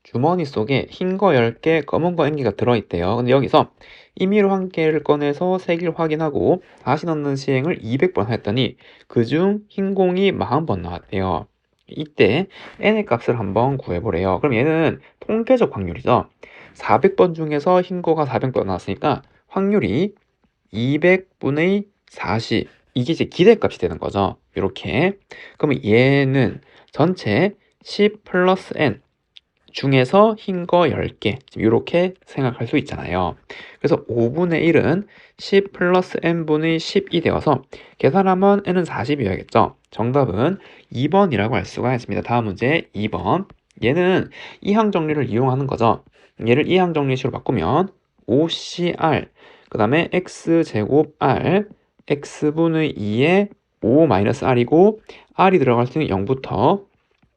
주머니 속에 흰 거 10개, 검은 거 1개가 들어있대요. 근데 여기서 임의로 한 개를 꺼내서 색을 확인하고 다시 넣는 시행을 200번 했더니 그중 흰 공이 40번 나왔대요. 이때 n의 값을 한번 구해보래요. 그럼 얘는 통계적 확률이죠. 400번 중에서 흰 거가 400번 나왔으니까 확률이 200분의 40. 이게 이제 기대값이 되는 거죠. 이렇게. 그러면 얘는 전체 10 플러스 n 중에서 흰 거 10개 이렇게 생각할 수 있잖아요. 그래서 5분의 1은 10 플러스 n분의 10이 되어서 계산하면 n은 40이어야겠죠. 정답은 2번이라고 할 수가 있습니다. 다음 문제 2번. 얘는 이항 정리를 이용하는 거죠. 얘를 이항 정리식으로 바꾸면 5cr 그 다음에 x제곱 r x분의 2에 5 마이너스 r이고 r이 들어갈 수 있는 0부터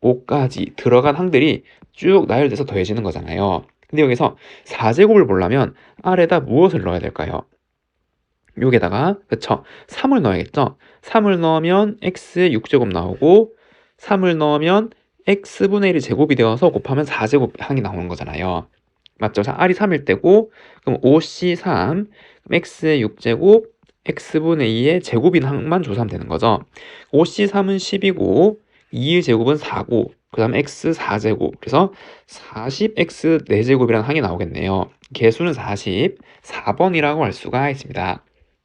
5까지 들어간 항들이 쭉 나열돼서 더해지는 거잖아요. 근데 여기서 4제곱을 보려면 R에다 무엇을 넣어야 될까요? 여기에다가 그쵸? 3을 넣어야겠죠? 3을 넣으면 X의 6제곱 나오고 3을 넣으면 X분의 1이 제곱이 되어서 곱하면 4제곱 항이 나오는 거잖아요. 맞죠? 자, R이 3일 때고 그럼 5C3 X의 6제곱 X분의 2의 제곱인 항만 조사하면 되는 거죠. 5C3은 10이고 2의 제곱은 4고 그 다음에 x 4제곱 그래서 40x 4제곱이라는 항이 나오겠네요. 개수는 40, 4번이라고 할 수가 있습니다.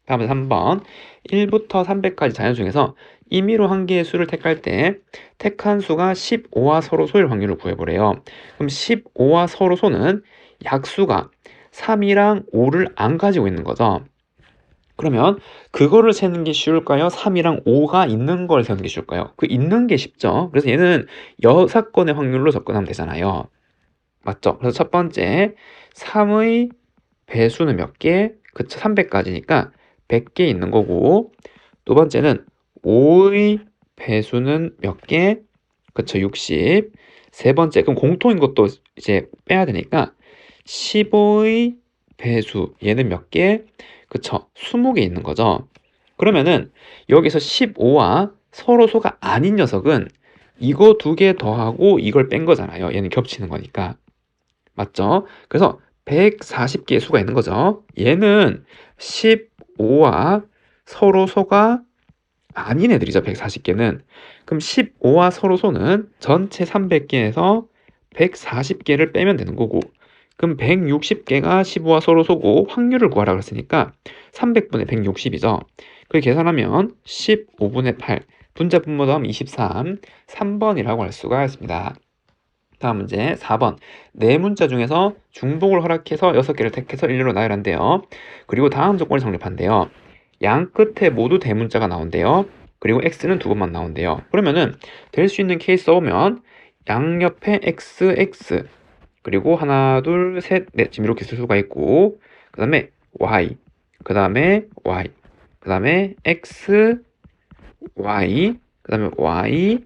다음은 3번 1부터 300까지 자연 중에서 임의로 한 개의 수를 택할 때 택한 수가 15와 서로소일 확률을 구해보래요. 그럼 15와 서로소는 약수가 3이랑 5를 안 가지고 있는 거죠. 그러면 그거를 세는 게 쉬울까요? 3이랑 5가 있는 걸 세는 게 쉬울까요? 그 있는 게 쉽죠. 그래서 얘는 6건의 확률로 접근하면 되잖아요. 맞죠? 그래서 첫 번째 3의 배수는 몇 개? 그쵸, 300까지니까 100개 있는 거고 두 번째는 5의 배수는 몇 개? 그쵸, 60. 세 번째, 그럼 공통인 것도 이제 빼야 되니까 15의 배수 얘는 몇 개? 그쵸, 20개 있는 거죠. 그러면은 여기서 15와 서로소가 아닌 녀석은 이거 2개 더하고 이걸 뺀 거잖아요. 얘는 겹치는 거니까. 맞죠? 그래서 140개의 수가 있는 거죠. 얘는 15와 서로소가 아닌 애들이죠. 140개는. 그럼 15와 서로소는 전체 300개에서 140개를 빼면 되는 거고 그럼 160개가 15와 서로소고 확률을 구하라 그랬으니까 300분의 160이죠. 그걸 계산하면 15분의 8 분자 분모 더하면 23 3번이라고 할 수가 있습니다. 다음 문제 4번 네 문자 중에서 중복을 허락해서 6개를 택해서 일렬로 나열한대요. 그리고 다음 조건을 성립한대요. 양 끝에 모두 대문자가 나온대요. 그리고 x는 2번만 나온대요. 그러면은 될 수 있는 케이스 써보면 양옆에 x 그리고 하나 둘 셋 넷 지금 이렇게 쓸 수가 있고 그 다음에 y 그 다음에 y 그 다음에 x y 그 다음에 y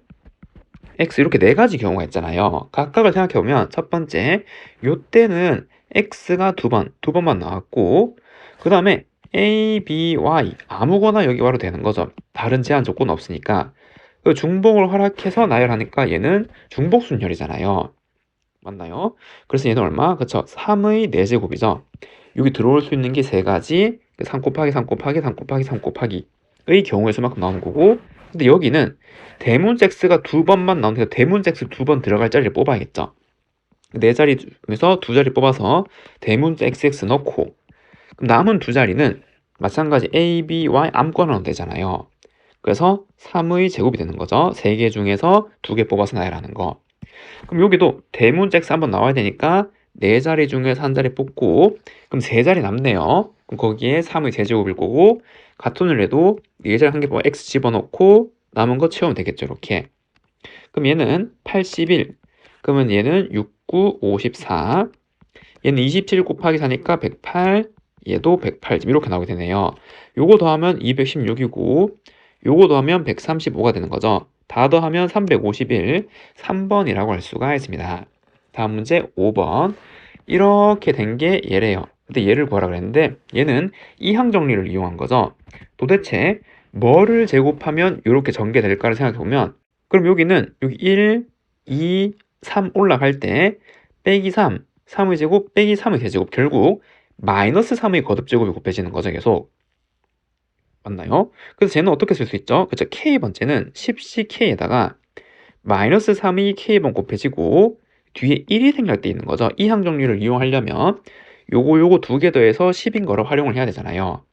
x 이렇게 네 가지 경우가 있잖아요. 각각을 생각해보면 첫 번째 요때는 x가 두 번만 나왔고 그 다음에 a, b, y 아무거나 여기 와도 되는 거죠. 다른 제한 조건 없으니까 그 중복을 허락해서 나열하니까 얘는 중복순열이잖아요. 맞나요? 그래서 얘는 얼마? 그쵸? 3의 4제곱이죠. 여기 들어올 수 있는 게 세 가지 3 곱하기 3 곱하기 3 곱하기 3 곱하기의 경우의 수만큼 나오는 거고 근데 여기는 대문자 x가 2번만 나오니까 대문자 x 2번 들어갈 자리를 뽑아야겠죠. 네 자리 중에서 두 자리 뽑아서 대문자 xx 넣고 그럼 남은 두 자리는 마찬가지 a, b, y 아무거나 넣으면 되잖아요. 그래서 3의 제곱이 되는 거죠. 3개 중에서 2개 뽑아서 나열하는 거. 그럼 여기도 대문자 x 한번 나와야 되니까 네 자리 중에서 한 자리 뽑고 그럼 세 자리 남네요. 그럼 거기에 3의 제제곱일 거고 같은을 해도 네 자리 한 개 뽑아 x 집어넣고 남은 거 채우면 되겠죠. 이렇게. 그럼 얘는 81. 그러면 얘는 6, 9, 54. 얘는 27 곱하기 4니까 108. 얘도 108. 이렇게 나오게 되네요. 요거 더하면 216이고 요거 더하면 135가 되는 거죠. 다 더하면 351. 3번이라고 할 수가 있습니다. 다음 문제 5번. 이렇게 된 게 얘래요. 근데 얘를 구하라 그랬는데 얘는 이항 정리를 이용한 거죠. 도대체 뭐를 제곱하면 이렇게 전개될까를 생각해 보면 그럼 여기는 여기 1, 2, 3 올라갈 때 빼기 3, 3의 제곱 빼기 3의 세제곱, 결국 마이너스 3의 거듭제곱이 곱해지는 거죠, 계속. 맞나요? 그래서 쟤는 어떻게 쓸 수 있죠? 그쵸, K번째는 10ck에다가 마이너스 3이 K번 곱해지고 뒤에 1이 생략 돼 있는 거죠. 이 항정리를 이용하려면 요거 두 개 더해서 10인 거를 활용을 해야 되잖아요.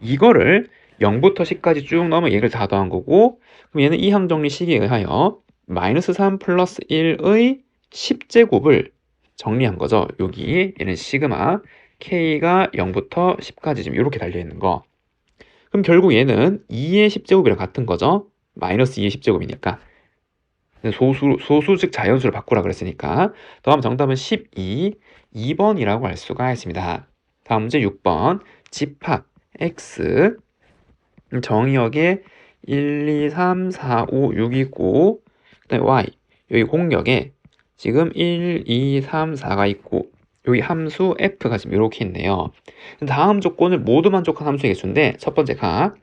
이거를 0부터 10까지 쭉 넣으면 얘를 다 더한 거고, 그럼 얘는 이 항정리식에 의하여 마이너스 3 플러스 1의 10제곱을 정리한 거죠. 여기 얘는 시그마 K가 0부터 10까지 지금 이렇게 달려있는 거. 그럼 결국 얘는 2의 10제곱이랑 같은 거죠. 마이너스 2의 10제곱이니까. 소수 즉 자연수를 바꾸라 그랬으니까 더하면 정답은 12, 2번이라고 할 수가 있습니다. 다음 문제 6번 집합 x 정의역에 1, 2, 3, 4, 5, 6 있고 그 다음에 y 여기 공역에 지금 1, 2, 3, 4가 있고 여기 함수 f가 지금 이렇게 있네요. 다음 조건을 모두 만족한 함수의 개수인데 첫 번째가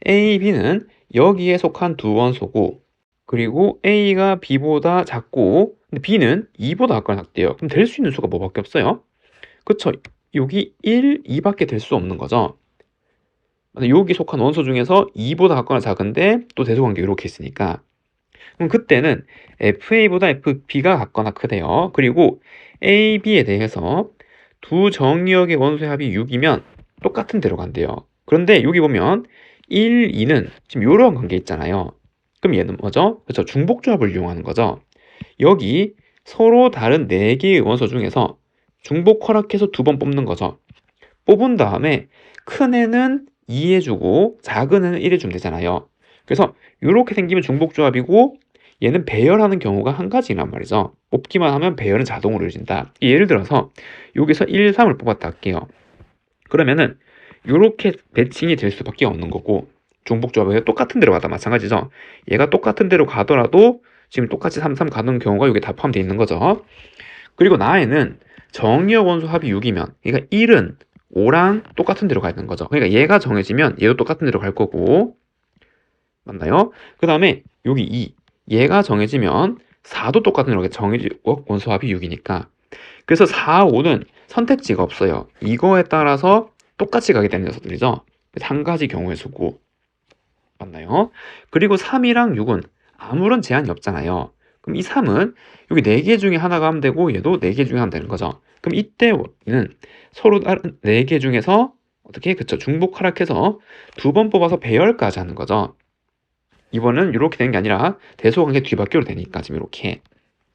a, b는 여기에 속한 두 원소고 그리고 A가 B보다 작고 근데 B는 2보다 작거나 작대요. 그럼 될 수 있는 수가 뭐밖에 없어요? 그쵸? 여기 1, 2밖에 될 수 없는 거죠. 여기 속한 원소 중에서 2보다 작거나 작은데 또 대소관계 이렇게 있으니까 그럼 그때는 FA보다 FB가 작거나 크대요. 그리고 A, B에 대해서 두 정의역의 원소의 합이 6이면 똑같은 대로 간대요. 그런데 여기 보면 1, 2는 지금 이런 관계 있잖아요. 그럼 얘는 뭐죠? 그렇죠. 중복조합을 이용하는 거죠. 여기 서로 다른 4개의 원소 중에서 중복 허락해서 2번 뽑는 거죠. 뽑은 다음에 큰 애는 2 해주고 작은 애는 1 해주면 되잖아요. 그래서 이렇게 생기면 중복조합이고 얘는 배열하는 경우가 한 가지란 말이죠. 뽑기만 하면 배열은 자동으로 이루어진다. 예를 들어서 여기서 1, 3을 뽑았다 할게요. 그러면은 이렇게 배칭이 될 수밖에 없는 거고 중복조합이 똑같은 데로 가다 마찬가지죠. 얘가 똑같은 데로 가더라도 지금 똑같이 3, 3 가는 경우가 여기 다 포함되어 있는 거죠. 그리고 나에는 정의역 원소 합이 6이면 그러니까 1은 5랑 똑같은 데로 가야 되는 거죠. 그러니까 얘가 정해지면 얘도 똑같은 데로 갈 거고 맞나요? 그 다음에 여기 2 얘가 정해지면 4도 똑같은 데로 정의역 원소 합이 6이니까 그래서 4, 5는 선택지가 없어요. 이거에 따라서 똑같이 가게 되는 녀석들이죠. 한 가지 경우의 수고 맞나요? 그리고 3이랑 6은 아무런 제한이 없잖아요. 그럼 이 3은 여기 4개 중에 하나가 하면 되고 얘도 4개 중에 하면 되는 거죠. 그럼 이때는 서로 다른 4개 중에서 어떻게 그쵸 중복 하락해서 2번 뽑아서 배열까지 하는 거죠. 이번은 이렇게 되는 게 아니라 대소관계 뒤바뀌어도 되니까 지금 이렇게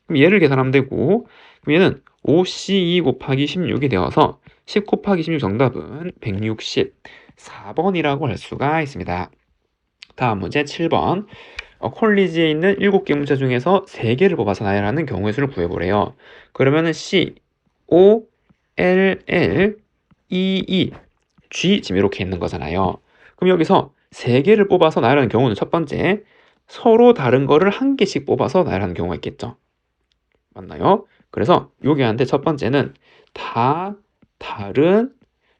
그럼 얘를 계산하면 되고 그럼 얘는 5C2 곱하기 16이 되어서 10 곱하기 16 정답은 164번이라고 할 수가 있습니다. 다음 문제 7번 콜리지에 있는 7개 문제 중에서 3개를 뽑아서 나열하는 경우의 수를 구해보래요. 그러면은 C, O, L, L, E, E, G 지금 이렇게 있는 거잖아요. 그럼 여기서 3개를 뽑아서 나열하는 경우는 첫 번째 서로 다른 거를 한 개씩 뽑아서 나열하는 경우가 있겠죠. 맞나요? 그래서 여기한테 첫 번째는 다 다른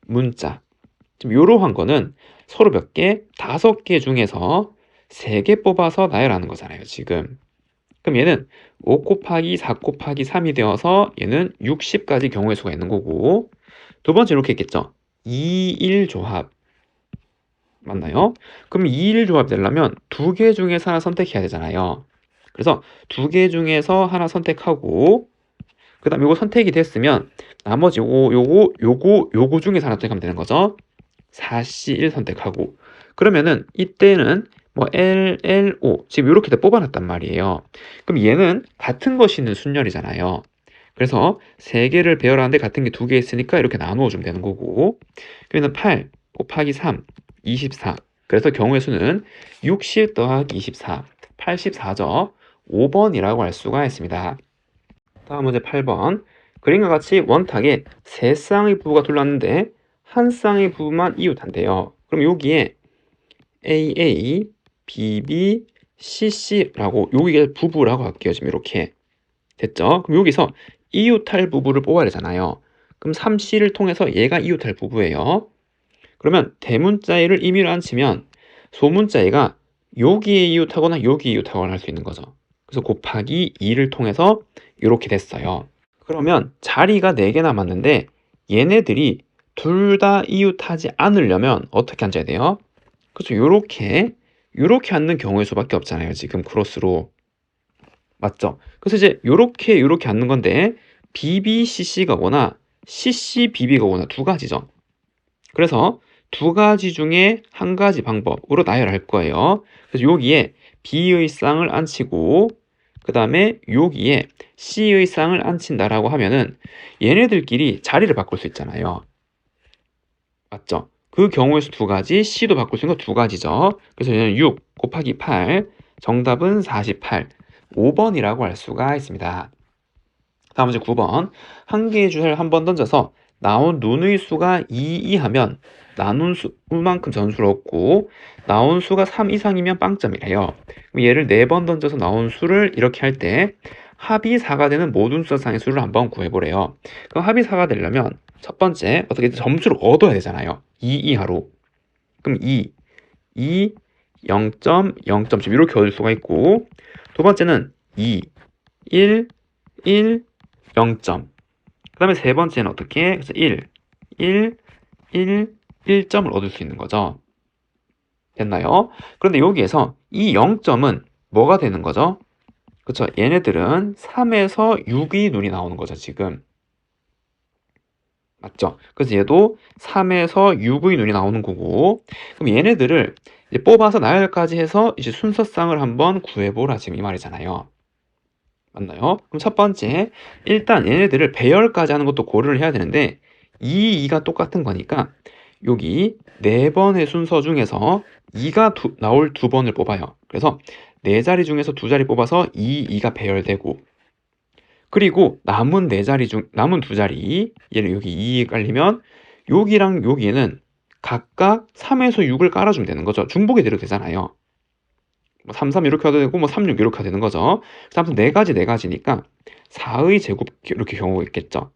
문자 지금 이러한 거는 서로 몇 개? 5개 중에서 3개 뽑아서 나열하는 거잖아요, 지금. 그럼 얘는 5 곱하기 4 곱하기 3이 되어서 얘는 60까지 경우의 수가 있는 거고 두 번째 이렇게 있겠죠. 2, 1 조합. 맞나요? 그럼 2, 1 조합이 되려면 2개 중에서 하나 선택해야 되잖아요. 그래서 2개 중에서 하나 선택하고 그 다음 요거 선택이 됐으면 나머지 요거 중에서 하나 선택하면 되는 거죠. 4C1 선택하고 그러면은 이때는 뭐 L, L, O 지금 이렇게 다 뽑아놨단 말이에요. 그럼 얘는 같은 것이 있는 순열이잖아요. 그래서 3개를 배열하는데 같은 게 2개 있으니까 이렇게 나누어 주면 되는 거고 그러면 8 곱하기 3 24 그래서 경우의 수는 60 더하기 24 84죠. 5번이라고 할 수가 있습니다. 다음 문제 8번 그림과 같이 원탁에 3쌍의 부부가 둘렀는데 한 쌍의 부부만 이웃한대요. 그럼 여기에 AA, BB, CC라고 여기가 부부라고 할게요. 지금 이렇게 됐죠? 그럼 여기서 이웃할 부부를 뽑아야 되잖아요. 그럼 3C를 통해서 얘가 이웃할 부부예요. 그러면 대문자에를 임의로 앉히면 소문자에가 여기에 이웃하거나 여기에 이웃하거나 할 수 있는 거죠. 그래서 곱하기 2를 통해서 이렇게 됐어요. 그러면 자리가 4개 남았는데 얘네들이 둘 다 이웃하지 않으려면 어떻게 앉아야 돼요? 그렇죠. 요렇게 앉는 경우의 수밖에 없잖아요. 지금 크로스로. 맞죠? 그래서 이제 요렇게 앉는 건데 BBCC 가거나 CC BB 가거나 두 가지죠. 그래서 두 가지 중에 한 가지 방법으로 나열할 거예요. 그래서 여기에 B의 쌍을 앉히고 그 다음에 여기에 C의 쌍을 앉힌다라고 하면은 얘네들끼리 자리를 바꿀 수 있잖아요. 맞죠? 그 경우의 수 두 가지, C도 바꿀 수 있는 거 두 가지죠. 그래서 얘는 6 곱하기 8, 정답은 48, 5번이라고 할 수가 있습니다. 다음 문제 9번. 한 개의 주사를 한 번 던져서 나온 눈의 수가 2 하면 나눈 수만큼 점수를 얻고 나온 수가 3 이상이면 빵점이래요. 그럼 얘를 4번 던져서 나온 수를 이렇게 할 때 합이 4가 되는 모든 숫자상의 수를 한번 구해보래요. 그럼 합이 4가 되려면 첫 번째 어떻게 점수를 얻어야 되잖아요. 2 이하로. 그럼 2, 0점, 0점 이렇게 얻을 수가 있고 두 번째는 2, 1, 0점. 그 다음에 세 번째는 어떻게? 그래서 1, 1점을 얻을 수 있는 거죠. 됐나요? 그런데 여기에서 이 0점은 뭐가 되는 거죠? 그쵸? 얘네들은 3에서 6이 눈이 나오는 거죠, 지금. 맞죠? 그래서 얘도 3에서 6의 눈이 나오는 거고, 그럼 얘네들을 이제 뽑아서 나열까지 해서 이제 순서쌍을 한번 구해보라, 지금 이 말이잖아요. 맞나요? 그럼 첫 번째, 일단 얘네들을 배열까지 하는 것도 고려를 해야 되는데 2가 똑같은 거니까 여기 4번의 순서 중에서 2가 나올 2번을 뽑아요. 그래서 4자리 중에서 2자리 뽑아서 2가 배열되고 그리고 남은 4자리 중 남은 2자리 얘를 여기 2 깔리면 여기랑 여기에는 각각 3에서 6을 깔아주면 되는 거죠. 중복이 대로 되잖아요. 뭐 3, 3 이렇게 해도 되고 뭐 3, 6 이렇게 해도 되는 거죠. 그래서 아무튼 4가지니까 4의 제곱 이렇게 경우가 있겠죠.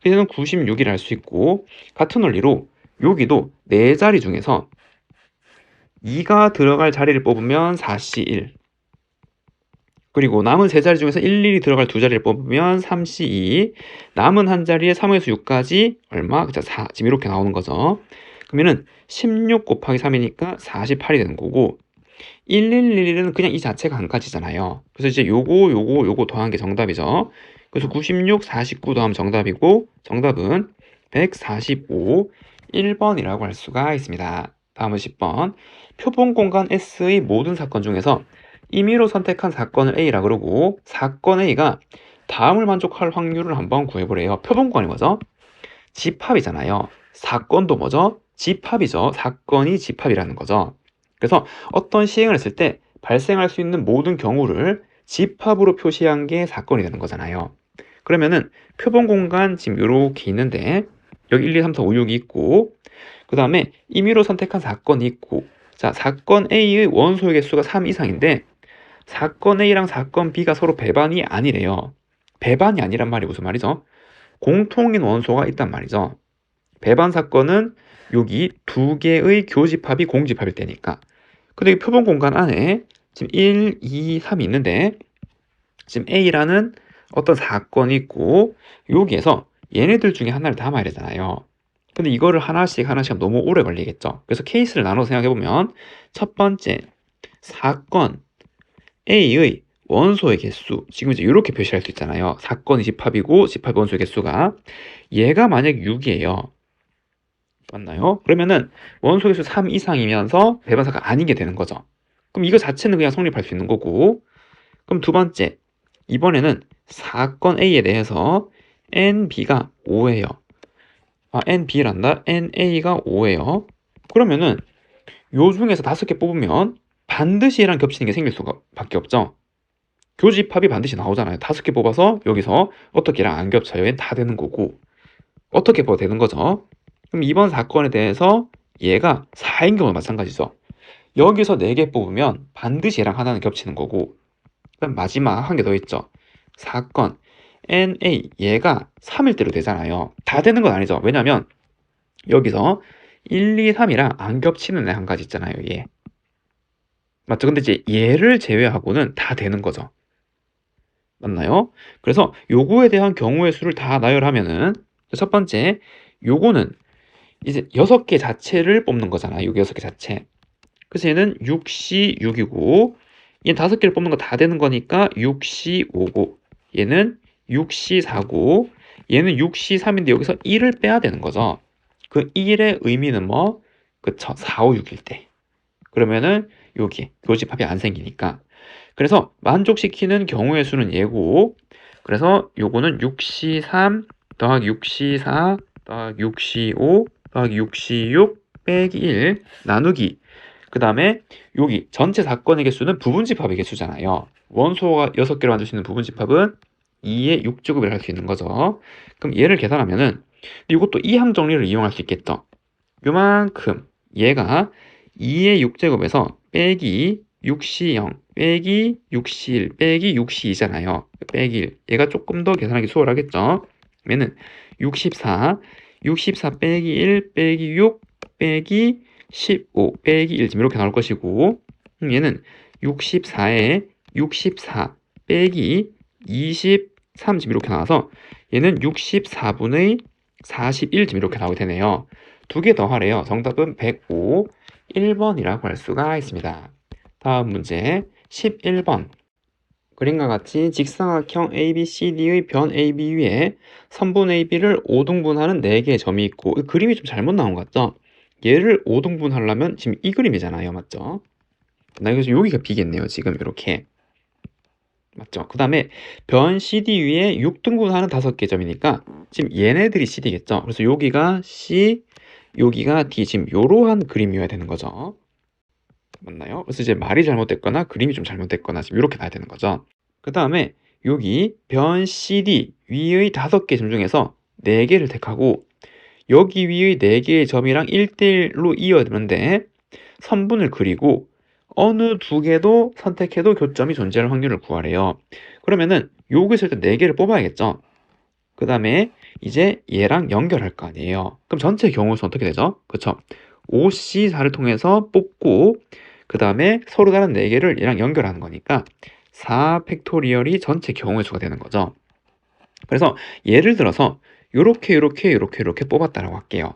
그래서 96이라 할 수 있고 같은 원리로 여기도 4자리 중에서 2가 들어갈 자리를 뽑으면 4C1 그리고 남은 3자리 중에서 1, 2이 들어갈 2자리를 뽑으면 3C2 남은 한 자리에 3에서 6까지 얼마? 그쵸 4 지금 이렇게 나오는 거죠. 그러면은 16 곱하기 3이니까 48이 되는 거고 1111은 그냥 이 자체가 한 가지잖아요. 그래서 이제 요거 더한 게 정답이죠. 그래서 96, 49 더하면 정답이고 정답은 145, 1번이라고 할 수가 있습니다. 다음은 10번. 표본 공간 S의 모든 사건 중에서 임의로 선택한 사건을 A라 그러고 사건 A가 다음을 만족할 확률을 한번 구해보래요. 표본 공간이 뭐죠? 집합이잖아요. 사건도 뭐죠? 집합이죠. 사건이 집합이라는 거죠. 그래서 어떤 시행을 했을 때 발생할 수 있는 모든 경우를 집합으로 표시한 게 사건이 되는 거잖아요. 그러면은 표본 공간 지금 이렇게 있는데 여기 1, 2, 3, 4, 5, 6이 있고 그 다음에 임의로 선택한 사건이 있고 자 사건 A의 원소의 개수가 3 이상인데 사건 A랑 사건 B가 서로 배반이 아니래요. 배반이 아니란 말이 무슨 말이죠? 공통인 원소가 있단 말이죠. 배반 사건은 여기 두 개의 교집합이 공집합일 때니까. 근데 이 표본 공간 안에 지금 1, 2, 3이 있는데 지금 A라는 어떤 사건이 있고 여기에서 얘네들 중에 하나를 담아야 되잖아요. 근데 이거를 하나씩 하면 너무 오래 걸리겠죠. 그래서 케이스를 나눠서 생각해보면 첫 번째 사건 A의 원소의 개수 지금 이제 이렇게 표시할 수 있잖아요. 사건이 집합이고 집합 원소의 개수가 얘가 만약 6이에요. 맞나요? 그러면은 원소 개수 3 이상이면서 배반사가 아닌 게 되는 거죠. 그럼 이거 자체는 그냥 성립할 수 있는 거고 그럼 두 번째 이번에는 사건 A에 대해서 NB가 5예요. NB란다. NA가 5예요. 그러면은 요 중에서 5개 뽑으면 반드시 얘랑 겹치는 게 생길 수가 밖에 없죠. 교집합이 반드시 나오잖아요. 5개 뽑아서 여기서 어떻게 얘랑 안 겹쳐요? 얘는 다 되는 거고 어떻게 봐도 되는 거죠. 그럼 이번 사건에 대해서 얘가 4인 경우 마찬가지죠. 여기서 4개 뽑으면 반드시 얘랑 하나는 겹치는 거고 그럼 마지막 한 개 더 있죠. 사건 NA 얘가 3일 대로 되잖아요. 다 되는 건 아니죠. 왜냐면 여기서 1, 2, 3이랑 안 겹치는 애 한 가지 있잖아요. 얘. 맞죠? 근데 이제 얘를 제외하고는 다 되는 거죠. 맞나요? 그래서 요거에 대한 경우의 수를 다 나열하면은 첫 번째, 요거는 이제 6개 자체를 뽑는 거잖아요. 요게 6개 자체. 그래서 얘는 6C 6이고 얘는 5개를 뽑는 거 다 되는 거니까 6C 5고 얘는 6C 4고 얘는 6C 3인데 여기서 1을 빼야 되는 거죠. 그 1의 의미는 뭐? 그쵸. 4, 5, 6일 때. 그러면은 여기 교집합이 안 생기니까. 그래서 만족시키는 경우의 수는 얘고 그래서 요거는 6C3 더하기 6C4 더하기 6C5 더하기 6C6 빼기 1 나누기 그 다음에 여기 전체 사건의 개수는 부분집합의 개수잖아요. 원소가 6개로 만들 수 있는 부분집합은 2의 6제곱이라 할 수 있는 거죠. 그럼 얘를 계산하면은 이것도 이항 정리를 이용할 수 있겠죠. 요만큼 얘가 2의 6제곱에서 빼기 6C0 빼기 6C1 빼기 6C2잖아요. 빼기 1 얘가 조금 더 계산하기 수월하겠죠. 그러면은 64 빼기 1 빼기 6 빼기 15 빼기 1 지금 이렇게 나올 것이고 얘는 64에 64 빼기 23 지금 이렇게 나와서 얘는 64분의 41 지금 이렇게 나오게 되네요. 두 개 더 하래요. 정답은 105, 1번이라고 할 수가 있습니다. 다음 문제 11번. 그림과 같이 직사각형 ABCD의 변 AB 위에 선분 AB를 5등분하는 4개의 점이 있고 그림이 좀 잘못 나온 것 같죠? 얘를 5등분 하려면 지금 이 그림이잖아요. 맞죠? 나 그래서 여기가 B겠네요. 지금 이렇게. 맞죠? 그 다음에 변 CD 위에 6등분하는 5개 점이니까 지금 얘네들이 CD겠죠? 그래서 여기가 C, 여기가 D 지금 요러한 그림이어야 되는 거죠. 맞나요? 그래서 이제 말이 잘못됐거나 그림이 좀 잘못됐거나 지금 이렇게 봐야 되는 거죠. 그 다음에 여기 변 CD 위의 5개 점 중에서 4개를 택하고 여기 위의 4개의 점이랑 1대1로 이어야 되는데 선분을 그리고 어느 2개도 선택해도 교점이 존재할 확률을 구하래요. 그러면은 여기서 일단 4개를 뽑아야겠죠. 그 다음에 이제 얘랑 연결할 거 아니에요. 그럼 전체 경우수는 어떻게 되죠? 그쵸? 5C4를 통해서 뽑고 그 다음에 서로 다른 4개를 얘랑 연결하는 거니까 4 팩토리얼이 전체 경우의 수가 되는 거죠. 그래서 예를 들어서 요렇게 뽑았다라고 할게요.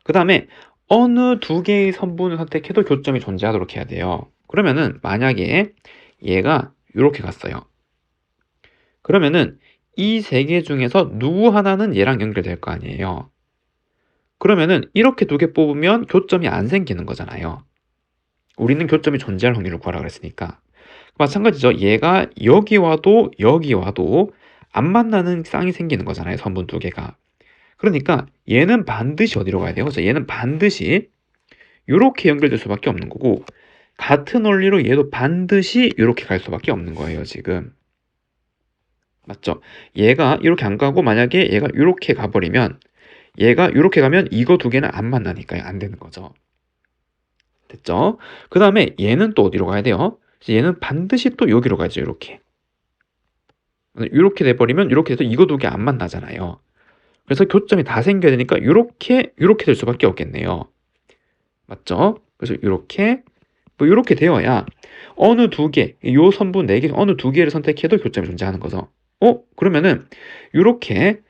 그 다음에 어느 2개의 선분을 선택해도 교점이 존재하도록 해야 돼요. 그러면은 만약에 얘가 이렇게 갔어요. 그러면은 이 3개 중에서 누구 하나는 얘랑 연결될 거 아니에요. 그러면은 이렇게 2개 뽑으면 교점이 안 생기는 거잖아요. 우리는 교점이 존재할 확률을 구하라 그랬으니까. 마찬가지죠. 얘가 여기 와도 안 만나는 쌍이 생기는 거잖아요. 선분 2개가. 그러니까 얘는 반드시 어디로 가야 돼요? 그래서 얘는 반드시 이렇게 연결될 수밖에 없는 거고 같은 원리로 얘도 반드시 이렇게 갈 수밖에 없는 거예요. 지금. 맞죠? 얘가 이렇게 안 가고 만약에 얘가 이렇게 가버리면 얘가 이렇게 가면 이거 2개는 안 만나니까요. 안 되는 거죠. 됐죠? 그 다음에 얘는 또 어디로 가야 돼요? 얘는 반드시 또 여기로 가죠. 이렇게 돼버리면 이렇게 돼서 이거 2개 안 만나잖아요. 그래서 교점이 다 생겨야 되니까 이렇게 될 수밖에 없겠네요. 맞죠? 그래서 이렇게 뭐 이렇게 되어야 어느 2개, 요 선분 4개 어느 2개를 선택해도 교점이 존재하는 거죠. 그러면은 이렇게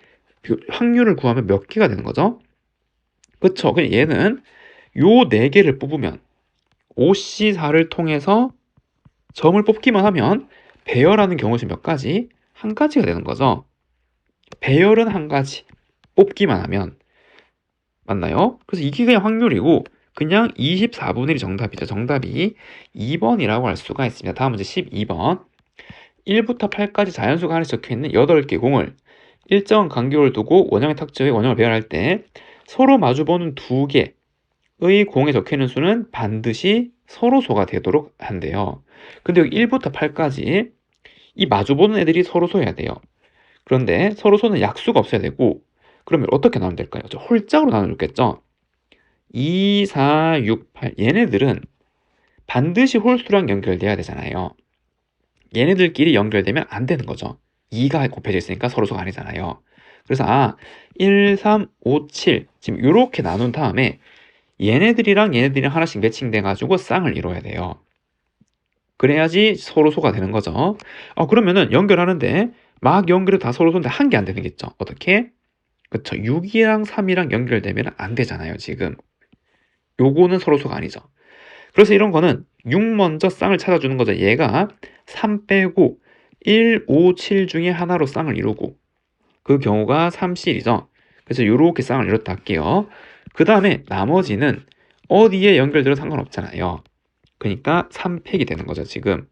확률을 구하면 몇 개가 되는 거죠? 그쵸? 그냥 얘는 요 4개를 뽑으면 OC4를 통해서 점을 뽑기만 하면 배열하는 경우는 몇 가지? 한 가지가 되는 거죠. 배열은 한 가지, 뽑기만 하면. 맞나요? 그래서 이게 그냥 확률이고 그냥 24분의 1이 정답이죠. 정답이 2번이라고 할 수가 있습니다. 다음 문제 12번. 1부터 8까지 자연수가 하나씩 적혀있는 8개 공을 일정한 간격을 두고 원형의 탁자에 원형을 배열할 때 서로 마주보는 2개의 공에 적혀있는 수는 반드시 서로소가 되도록 한대요. 근데 여기 1부터 8까지 이 마주보는 애들이 서로소여야 돼요. 그런데 서로소는 약수가 없어야 되고 그러면 어떻게 나누면 될까요? 홀짝으로 나눠줬겠죠? 2, 4, 6, 8 얘네들은 반드시 홀수랑 연결돼야 되잖아요. 얘네들끼리 연결되면 안 되는 거죠. 2가 곱해져 있으니까 서로소가 아니잖아요. 그래서 1, 3, 5, 7 지금 이렇게 나눈 다음에 얘네들이랑 하나씩 매칭돼 가지고 쌍을 이뤄야 돼요. 그래야지 서로 소가 되는 거죠. 그러면은 연결하는데 막 연결해 다 서로 소인데 한 개 안 되겠죠. 어떻게? 그쵸. 6이랑 3이랑 연결되면 안 되잖아요, 지금. 요거는 서로 소가 아니죠. 그래서 이런 거는 6 먼저 쌍을 찾아주는 거죠. 얘가 3 빼고 1, 5, 7 중에 하나로 쌍을 이루고 그 경우가 3실이죠. 그래서 요렇게 쌍을 이뤘다 할게요. 그 다음에 나머지는 어디에 연결돼도 상관없잖아요. 그러니까 3팩이 되는 거죠, 지금.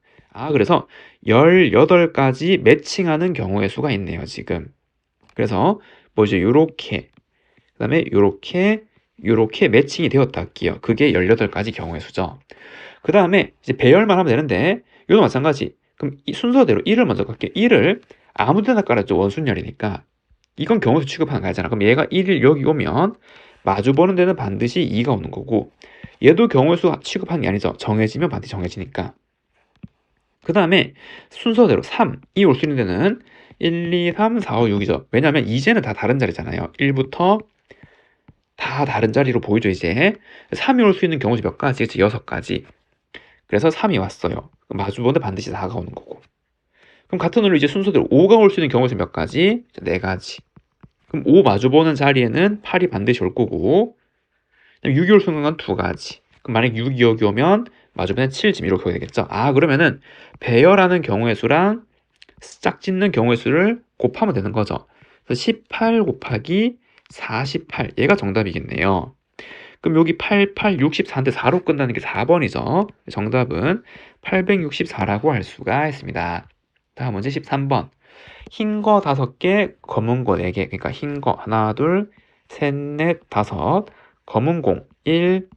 그래서 18가지 매칭하는 경우의 수가 있네요, 지금. 그래서 뭐죠? 요렇게, 그 다음에 요렇게 매칭이 되었다 할게요. 그게 18가지 경우의 수죠. 그 다음에 이제 배열만 하면 되는데, 이것도 마찬가지. 그럼 이 순서대로 1을 먼저 갈게요. 1을 아무 데나 깔아줘. 원순열이니까. 이건 경우수 취급하는 거잖아. 그럼 얘가 1일 여기 오면 마주보는 데는 반드시 2가 오는 거고, 얘도 경우수 취급하는 게 아니죠. 정해지면 반드시 정해지니까. 그 다음에 순서대로 3이 올 수 있는 데는 1, 2, 3, 4, 5, 6이죠. 왜냐면 이제는 다 다른 자리잖아요. 1부터 다 다른 자리로 보이죠, 이제. 3이 올 수 있는 경우수 몇 가지? 6가지. 그래서 3이 왔어요. 마주보는데 반드시 4가 오는 거고. 그럼 같은 으로 이제 순서대로 5가 올 수 있는 경우수 몇 가지? 4가지. 그럼 5 마주보는 자리에는 8이 반드시 올 거고, 6이 올 수 있는 건 2가지. 그럼 만약 6이 여기 오면 마주보는 7, 지금 이렇게 오게 되겠죠. 그러면은 배열하는 경우의 수랑 짝짓는 경우의 수를 곱하면 되는 거죠. 그래서 18 곱하기 48, 얘가 정답이겠네요. 그럼 여기 8, 8, 64인데 4로 끝나는 게 4번이죠. 정답은 864라고 할 수가 있습니다. 다음 문제 13번. 흰 거 5개, 검은 거 4개. 그러니까 흰 거 하나, 둘, 셋, 넷, 다섯. 검은 공 1,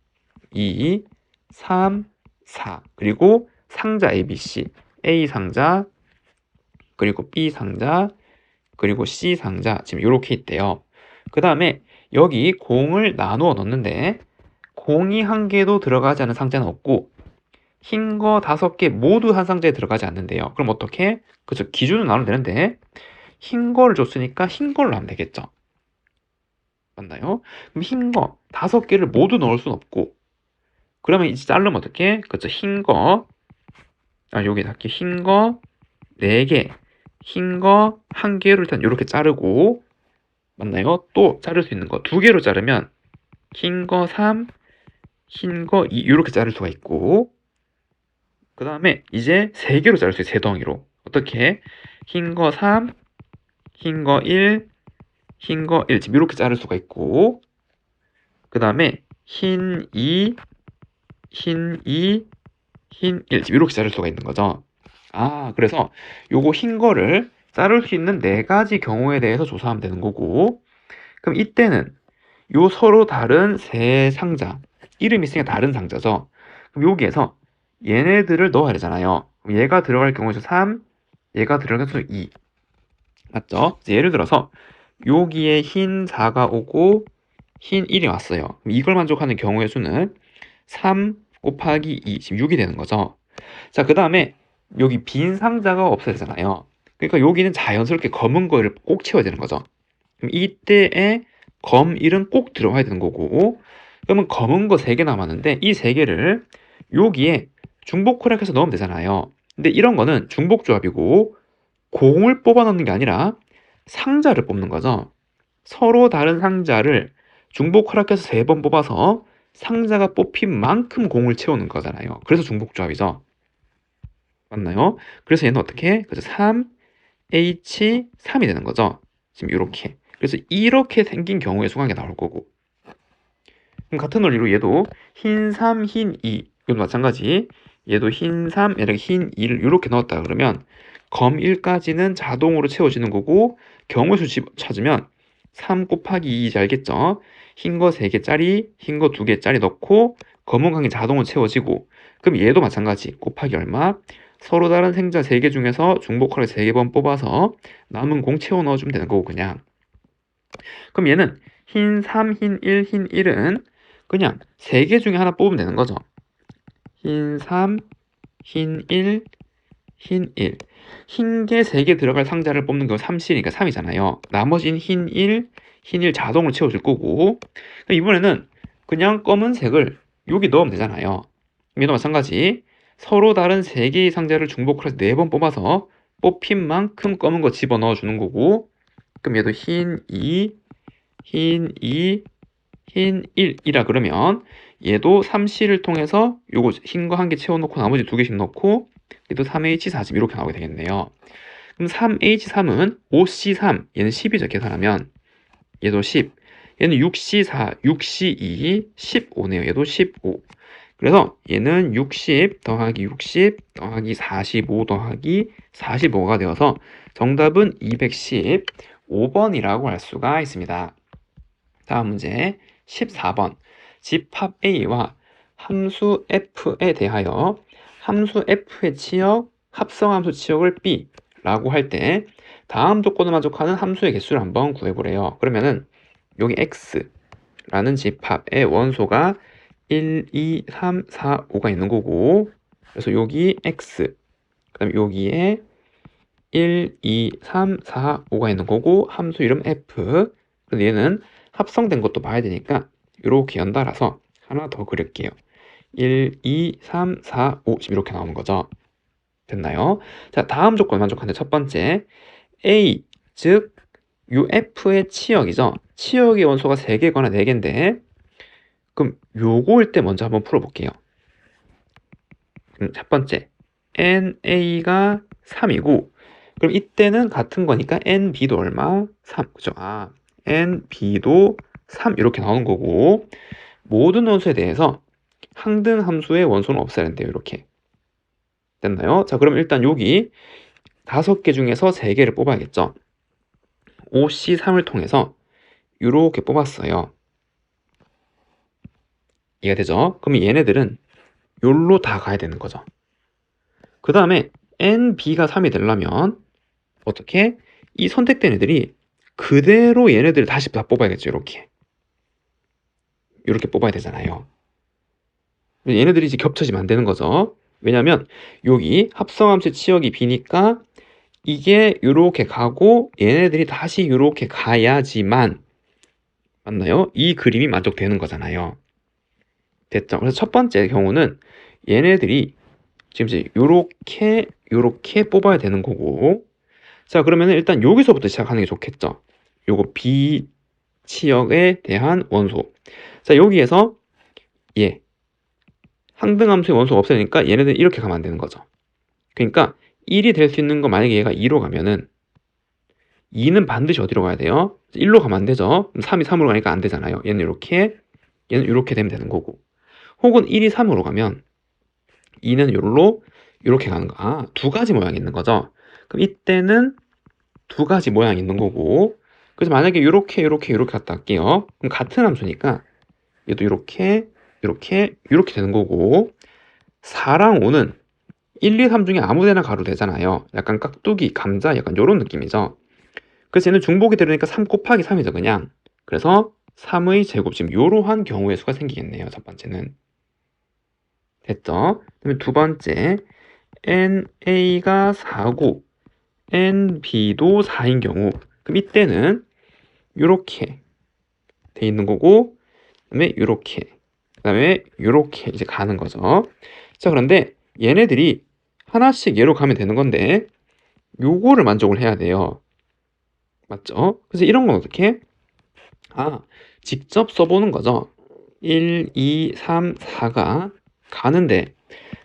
2, 3, 4. 그리고 상자 ABC. A 상자, 그리고 B 상자, 그리고 C 상자. 지금 이렇게 있대요. 그 다음에 여기 공을 나누어 넣는데 공이 한 개도 들어가지 않은 상자는 없고 흰 거 5개 모두 한 상자에 들어가지 않는데요. 그럼 어떻게? 그쵸. 기준을 나누면 되는데 흰 거를 줬으니까 흰 걸로 하면 되겠죠. 맞나요? 그럼 흰 거 5개를 모두 넣을 순 없고 그러면 이제 자르면 어떻게? 그쵸. 흰 거 여기 할게. 흰 거 4개, 흰 거 1개로 일단 이렇게 자르고 맞나요? 또 자를 수 있는 거 2개로 자르면 흰 거 3, 흰 거 2 이렇게 자를 수가 있고 그 다음에 이제 3개로 자를 수 있어요. 3덩이로. 어떻게? 흰 거 3, 흰 거 1, 흰 거 1 지금 이렇게 자를 수가 있고 그 다음에 흰 2, 흰 2, 흰 1 지금 이렇게 자를 수가 있는 거죠. 그래서 요거 흰 거를 자를 수 있는 4가지 경우에 대해서 조사하면 되는 거고 그럼 이때는 요 서로 다른 세 상자 이름이 있으니까 다른 상자죠. 그럼 여기에서 얘네들을 넣어야 되잖아요. 그럼 얘가 들어갈 경우에서 3, 얘가 들어갈 경우에서 2 맞죠? 예를 들어서 여기에 흰 4가 오고 흰 1이 왔어요. 그럼 이걸 만족하는 경우의 수는 3 곱하기 2 지금 6이 되는 거죠. 자, 그 다음에 여기 빈 상자가 없어야 되잖아요. 그러니까 여기는 자연스럽게 검은 거를 꼭 채워야 되는 거죠. 그럼 이때에 검 1은 꼭 들어가야 되는 거고 그러면 검은 거 3개 남았는데 이 3개를 여기에 중복호락해서 넣으면 되잖아요. 근데 이런 거는 중복조합이고 공을 뽑아 넣는 게 아니라 상자를 뽑는 거죠. 서로 다른 상자를 중복호락해서 3번 뽑아서 상자가 뽑힌 만큼 공을 채우는 거잖아요. 그래서 중복조합이죠. 맞나요? 그래서 얘는 어떻게? 그래서 3H 3이 되는 거죠. 지금 이렇게. 그래서 이렇게 생긴 경우의 수강이 나올 거고. 그럼 같은 원리로 얘도 흰 3, 흰 2. 이것도 마찬가지. 얘도 흰 3, 얘를 흰 2를 이렇게 넣었다 그러면 검 1까지는 자동으로 채워지는 거고 경우의 수 찾으면 3 곱하기 2이지 알겠죠? 흰 거 3개짜리, 흰 거 2개짜리 넣고 검은 강이 자동으로 채워지고 그럼 얘도 마찬가지. 곱하기 얼마? 서로 다른 생자 3개 중에서 중복호를 3번 뽑아서 남은 공 채워 넣어주면 되는 거고 그냥. 그럼 얘는 흰 3, 흰 1, 흰 1은 그냥 3개 중에 하나 뽑으면 되는 거죠. 흰 3, 흰 1, 흰 1. 흰 게 3개 들어갈 상자를 뽑는 거 3실이니까 3이잖아요. 나머지는 흰 1, 흰 1 자동으로 채워줄 거고 이번에는 그냥 검은색을 여기 넣으면 되잖아요. 얘도 마찬가지. 서로 다른 3개의 상자를 중복을 해서 4번 뽑아서 뽑힌 만큼 검은 거 집어넣어 주는 거고, 그럼 얘도 흰 2, 흰 2, 흰 1이라 그러면 얘도 3C를 통해서 요거 흰 거 1개 채워놓고 나머지 2개씩 넣고 얘도 3H40 이렇게 나오게 되겠네요. 그럼 3H3은 5C3, 얘는 10이죠. 계산하면 얘도 10, 얘는 6C4, 6C2, 15네요. 얘도 15. 그래서 얘는 60 더하기 60 더하기 45 더하기 45가 되어서 정답은 215번이라고 할 수가 있습니다. 다음 문제 14번. 집합 A와 함수 F에 대하여 함수 F의 치역, 합성함수 치역을 B라고 할 때 다음 조건을 만족하는 함수의 개수를 한번 구해보래요. 그러면은 여기 X라는 집합의 원소가 1, 2, 3, 4, 5가 있는 거고, 그래서 여기 X, 그 다음에 여기에 1, 2, 3, 4, 5가 있는 거고, 함수 이름 F. 근데 얘는 합성된 것도 봐야 되니까 이렇게 연달아서 하나 더 그릴게요. 1, 2, 3, 4, 5 지금 이렇게 나오는 거죠. 됐나요? 자, 다음 조건 만족하는데 첫 번째 A, 즉 UF의 치역이죠. 치역의 원소가 3개거나 4개인데 그럼 요거일 때 먼저 한번 풀어볼게요. 첫 번째 NA가 3이고 그럼 이때는 같은 거니까 NB도 얼마? 3. 그죠? NB도 3 이렇게 나오는 거고 모든 원소에 대해서 항등 함수의 원소는 없어야 된대요. 이렇게. 됐나요? 자, 그럼 일단 여기 5개 중에서 3개를 뽑아야겠죠. OC3을 통해서 이렇게 뽑았어요. 이해가 되죠? 그럼 얘네들은 요로 다 가야 되는 거죠. 그 다음에 NB가 3이 되려면 어떻게? 이 선택된 애들이 그대로 얘네들을 다시 다 뽑아야겠죠. 이렇게 뽑아야 되잖아요. 얘네들이 이제 겹쳐지면 안 되는 거죠. 왜냐면 여기 합성함수 치역이 B니까 이게 이렇게 가고 얘네들이 다시 이렇게 가야지만 맞나요? 이 그림이 만족되는 거잖아요. 됐죠? 그래서 첫 번째 경우는 얘네들이 지금 이제 요렇게 뽑아야 되는 거고, 자, 그러면 일단 여기서부터 시작하는 게 좋겠죠. 요거 B 치역에 대한 원소. 자, 여기에서 항등함수의 원소가 없으니까 얘네들 이렇게 가면 안 되는 거죠. 그러니까 1이 될 수 있는 거 만약에 얘가 2로 가면은 2는 반드시 어디로 가야 돼요? 1로 가면 안 되죠. 그럼 3이 3으로 가니까 안 되잖아요. 얘는 이렇게, 얘는 이렇게 되면 되는 거고. 혹은 1이 3으로 가면 2는 요로 이렇게 가는 거. 2가지 모양이 있는 거죠. 그럼 이때는 2가지 모양이 있는 거고. 그래서 만약에 이렇게 갔다 할게요. 그럼 같은 함수니까 얘도 이렇게 되는 거고. 4랑 5는 1, 2, 3 중에 아무 데나 가도 되잖아요. 약간 깍두기, 감자 약간 요런 느낌이죠. 그래서 얘는 중복이 되려니까 3 곱하기 3이죠, 그냥. 그래서 3의 제곱, 지금 요러한 경우의 수가 생기겠네요, 첫 번째는. 됐죠? 그러면 두 번째, NA가 4고, NB도 4인 경우. 그럼 이때는 요렇게 돼 있는 거고, 그다음에 요렇게, 그다음에 요렇게 이제 가는 거죠. 자, 그런데 얘네들이 하나씩 얘로 가면 되는 건데, 요거를 만족을 해야 돼요. 맞죠? 그래서 이런 건 어떻게? 직접 써보는 거죠. 1, 2, 3, 4가 가는데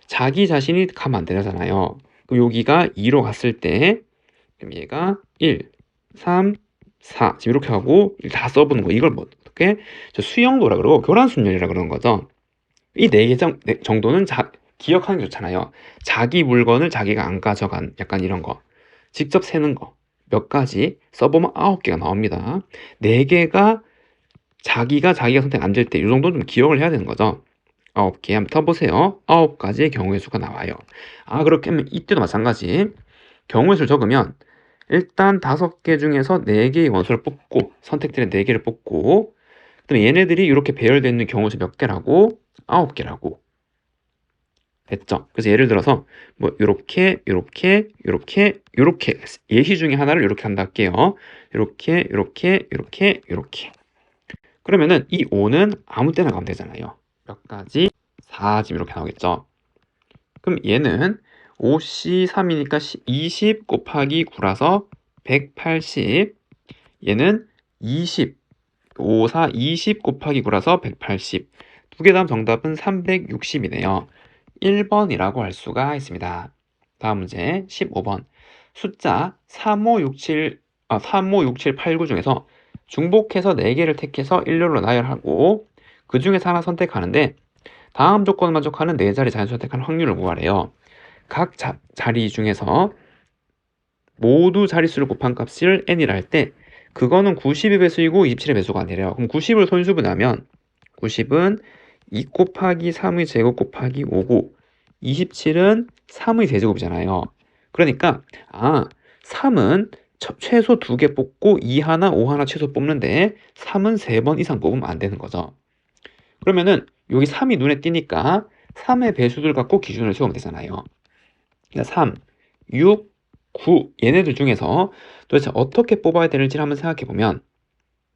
자기 자신이 가면 안 되잖아요. 그럼 여기가 2로 갔을 때 그럼 얘가 1, 3, 4 지금 이렇게 하고 다 써보는 거. 이걸 뭐 어떻게? 저 수영도라 그러고 교란순열이라 그러는 거죠. 이 4개 정도는 기억하는 게 좋잖아요. 자기 물건을 자기가 안 가져간 약간 이런 거. 직접 세는 거. 몇 가지 써보면 9개가 나옵니다. 4개가 자기가 선택 안 될 때 이 정도는 좀 기억을 해야 되는 거죠. 9개 한번 터보세요. 9가지의 경우의 수가 나와요. 그렇게 하면 이때도 마찬가지. 경우의 수를 적으면 일단 5개 중에서 4개의 원소를 뽑고 선택들의 4개를 뽑고 그다음에 얘네들이 이렇게 배열되어 있는 경우의 수 몇 개라고? 9개라고. 됐죠? 그래서 예를 들어서 뭐 요렇게 예시 중에 하나를 이렇게 한다 할게요. 이렇게 그러면은 이 5는 아무 때나 가면 되잖아요. 몇 가지? 4 지금 이렇게 나오겠죠. 그럼 얘는 5C 3이니까 20 곱하기 9라서 180. 얘는 20, 5, 4, 20 곱하기 9라서 180. 두 개 다음 정답은 360이네요. 1번이라고 할 수가 있습니다. 다음 문제 15번. 숫자 356789 중에서 중복해서 4개를 택해서 일렬로 나열하고 그 중에서 하나 선택하는데 다음 조건을 만족하는 4자리 자연수 선택하는 확률을 구하래요. 각 자리 중에서 모두 자릿수를 곱한 값을 n이라 할 때 그거는 90의 배수이고 27의 배수가 아니래요. 그럼 90을 손수분하면 90은 2 곱하기 3의 제곱 곱하기 5고 27은 3의 세제곱이잖아요. 그러니까 3은 최소 2개 뽑고 2 하나, 5 하나 최소 뽑는데 3은 3번 이상 뽑으면 안 되는 거죠. 그러면은 여기 3이 눈에 띄니까 3의 배수들 갖고 기준을 세우면 되잖아요. 그러니까 3, 6, 9 얘네들 중에서 도대체 어떻게 뽑아야 되는지 한번 생각해 보면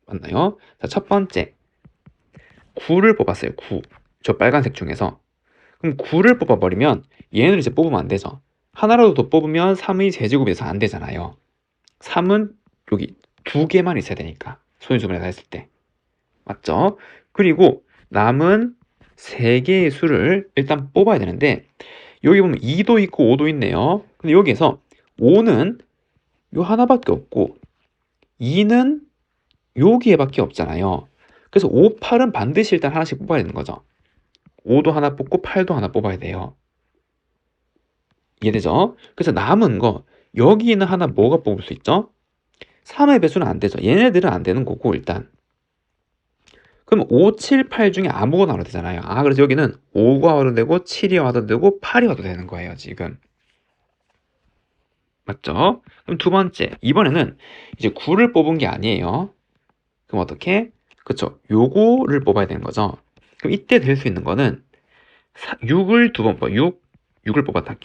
맞나요? 자, 첫 번째 9를 뽑았어요. 9. 저 빨간색 중에서. 그럼 9를 뽑아버리면 얘네들 이제 뽑으면 안 되죠. 하나라도 더 뽑으면 3의 세제곱이 돼서 안 되잖아요. 3은 여기 2개만 있어야 되니까 소인수분해서 했을 때. 맞죠? 그리고 남은 3개의 수를 일단 뽑아야 되는데 여기 보면 2도 있고 5도 있네요. 근데 여기에서 5는 요 하나밖에 없고 2는 여기에밖에 없잖아요. 그래서 5, 8은 반드시 일단 하나씩 뽑아야 되는 거죠. 5도 하나 뽑고 8도 하나 뽑아야 돼요. 이해되죠? 그래서 남은 거 여기는 하나 뭐가 뽑을 수 있죠? 3의 배수는 안 되죠. 얘네들은 안 되는 거고 일단. 그럼 5, 7, 8 중에 아무거나 와도 되잖아요. 그래서 여기는 5가 와도 되고 7이 와도 되고 8이 와도 되는 거예요. 지금. 맞죠? 그럼 두 번째, 이번에는 이제 9를 뽑은 게 아니에요. 그럼 어떻게? 그쵸. 요거를 뽑아야 되는 거죠. 그럼 이때 될 수 있는 거는 6을 두 번 뽑아. 6을 뽑았다.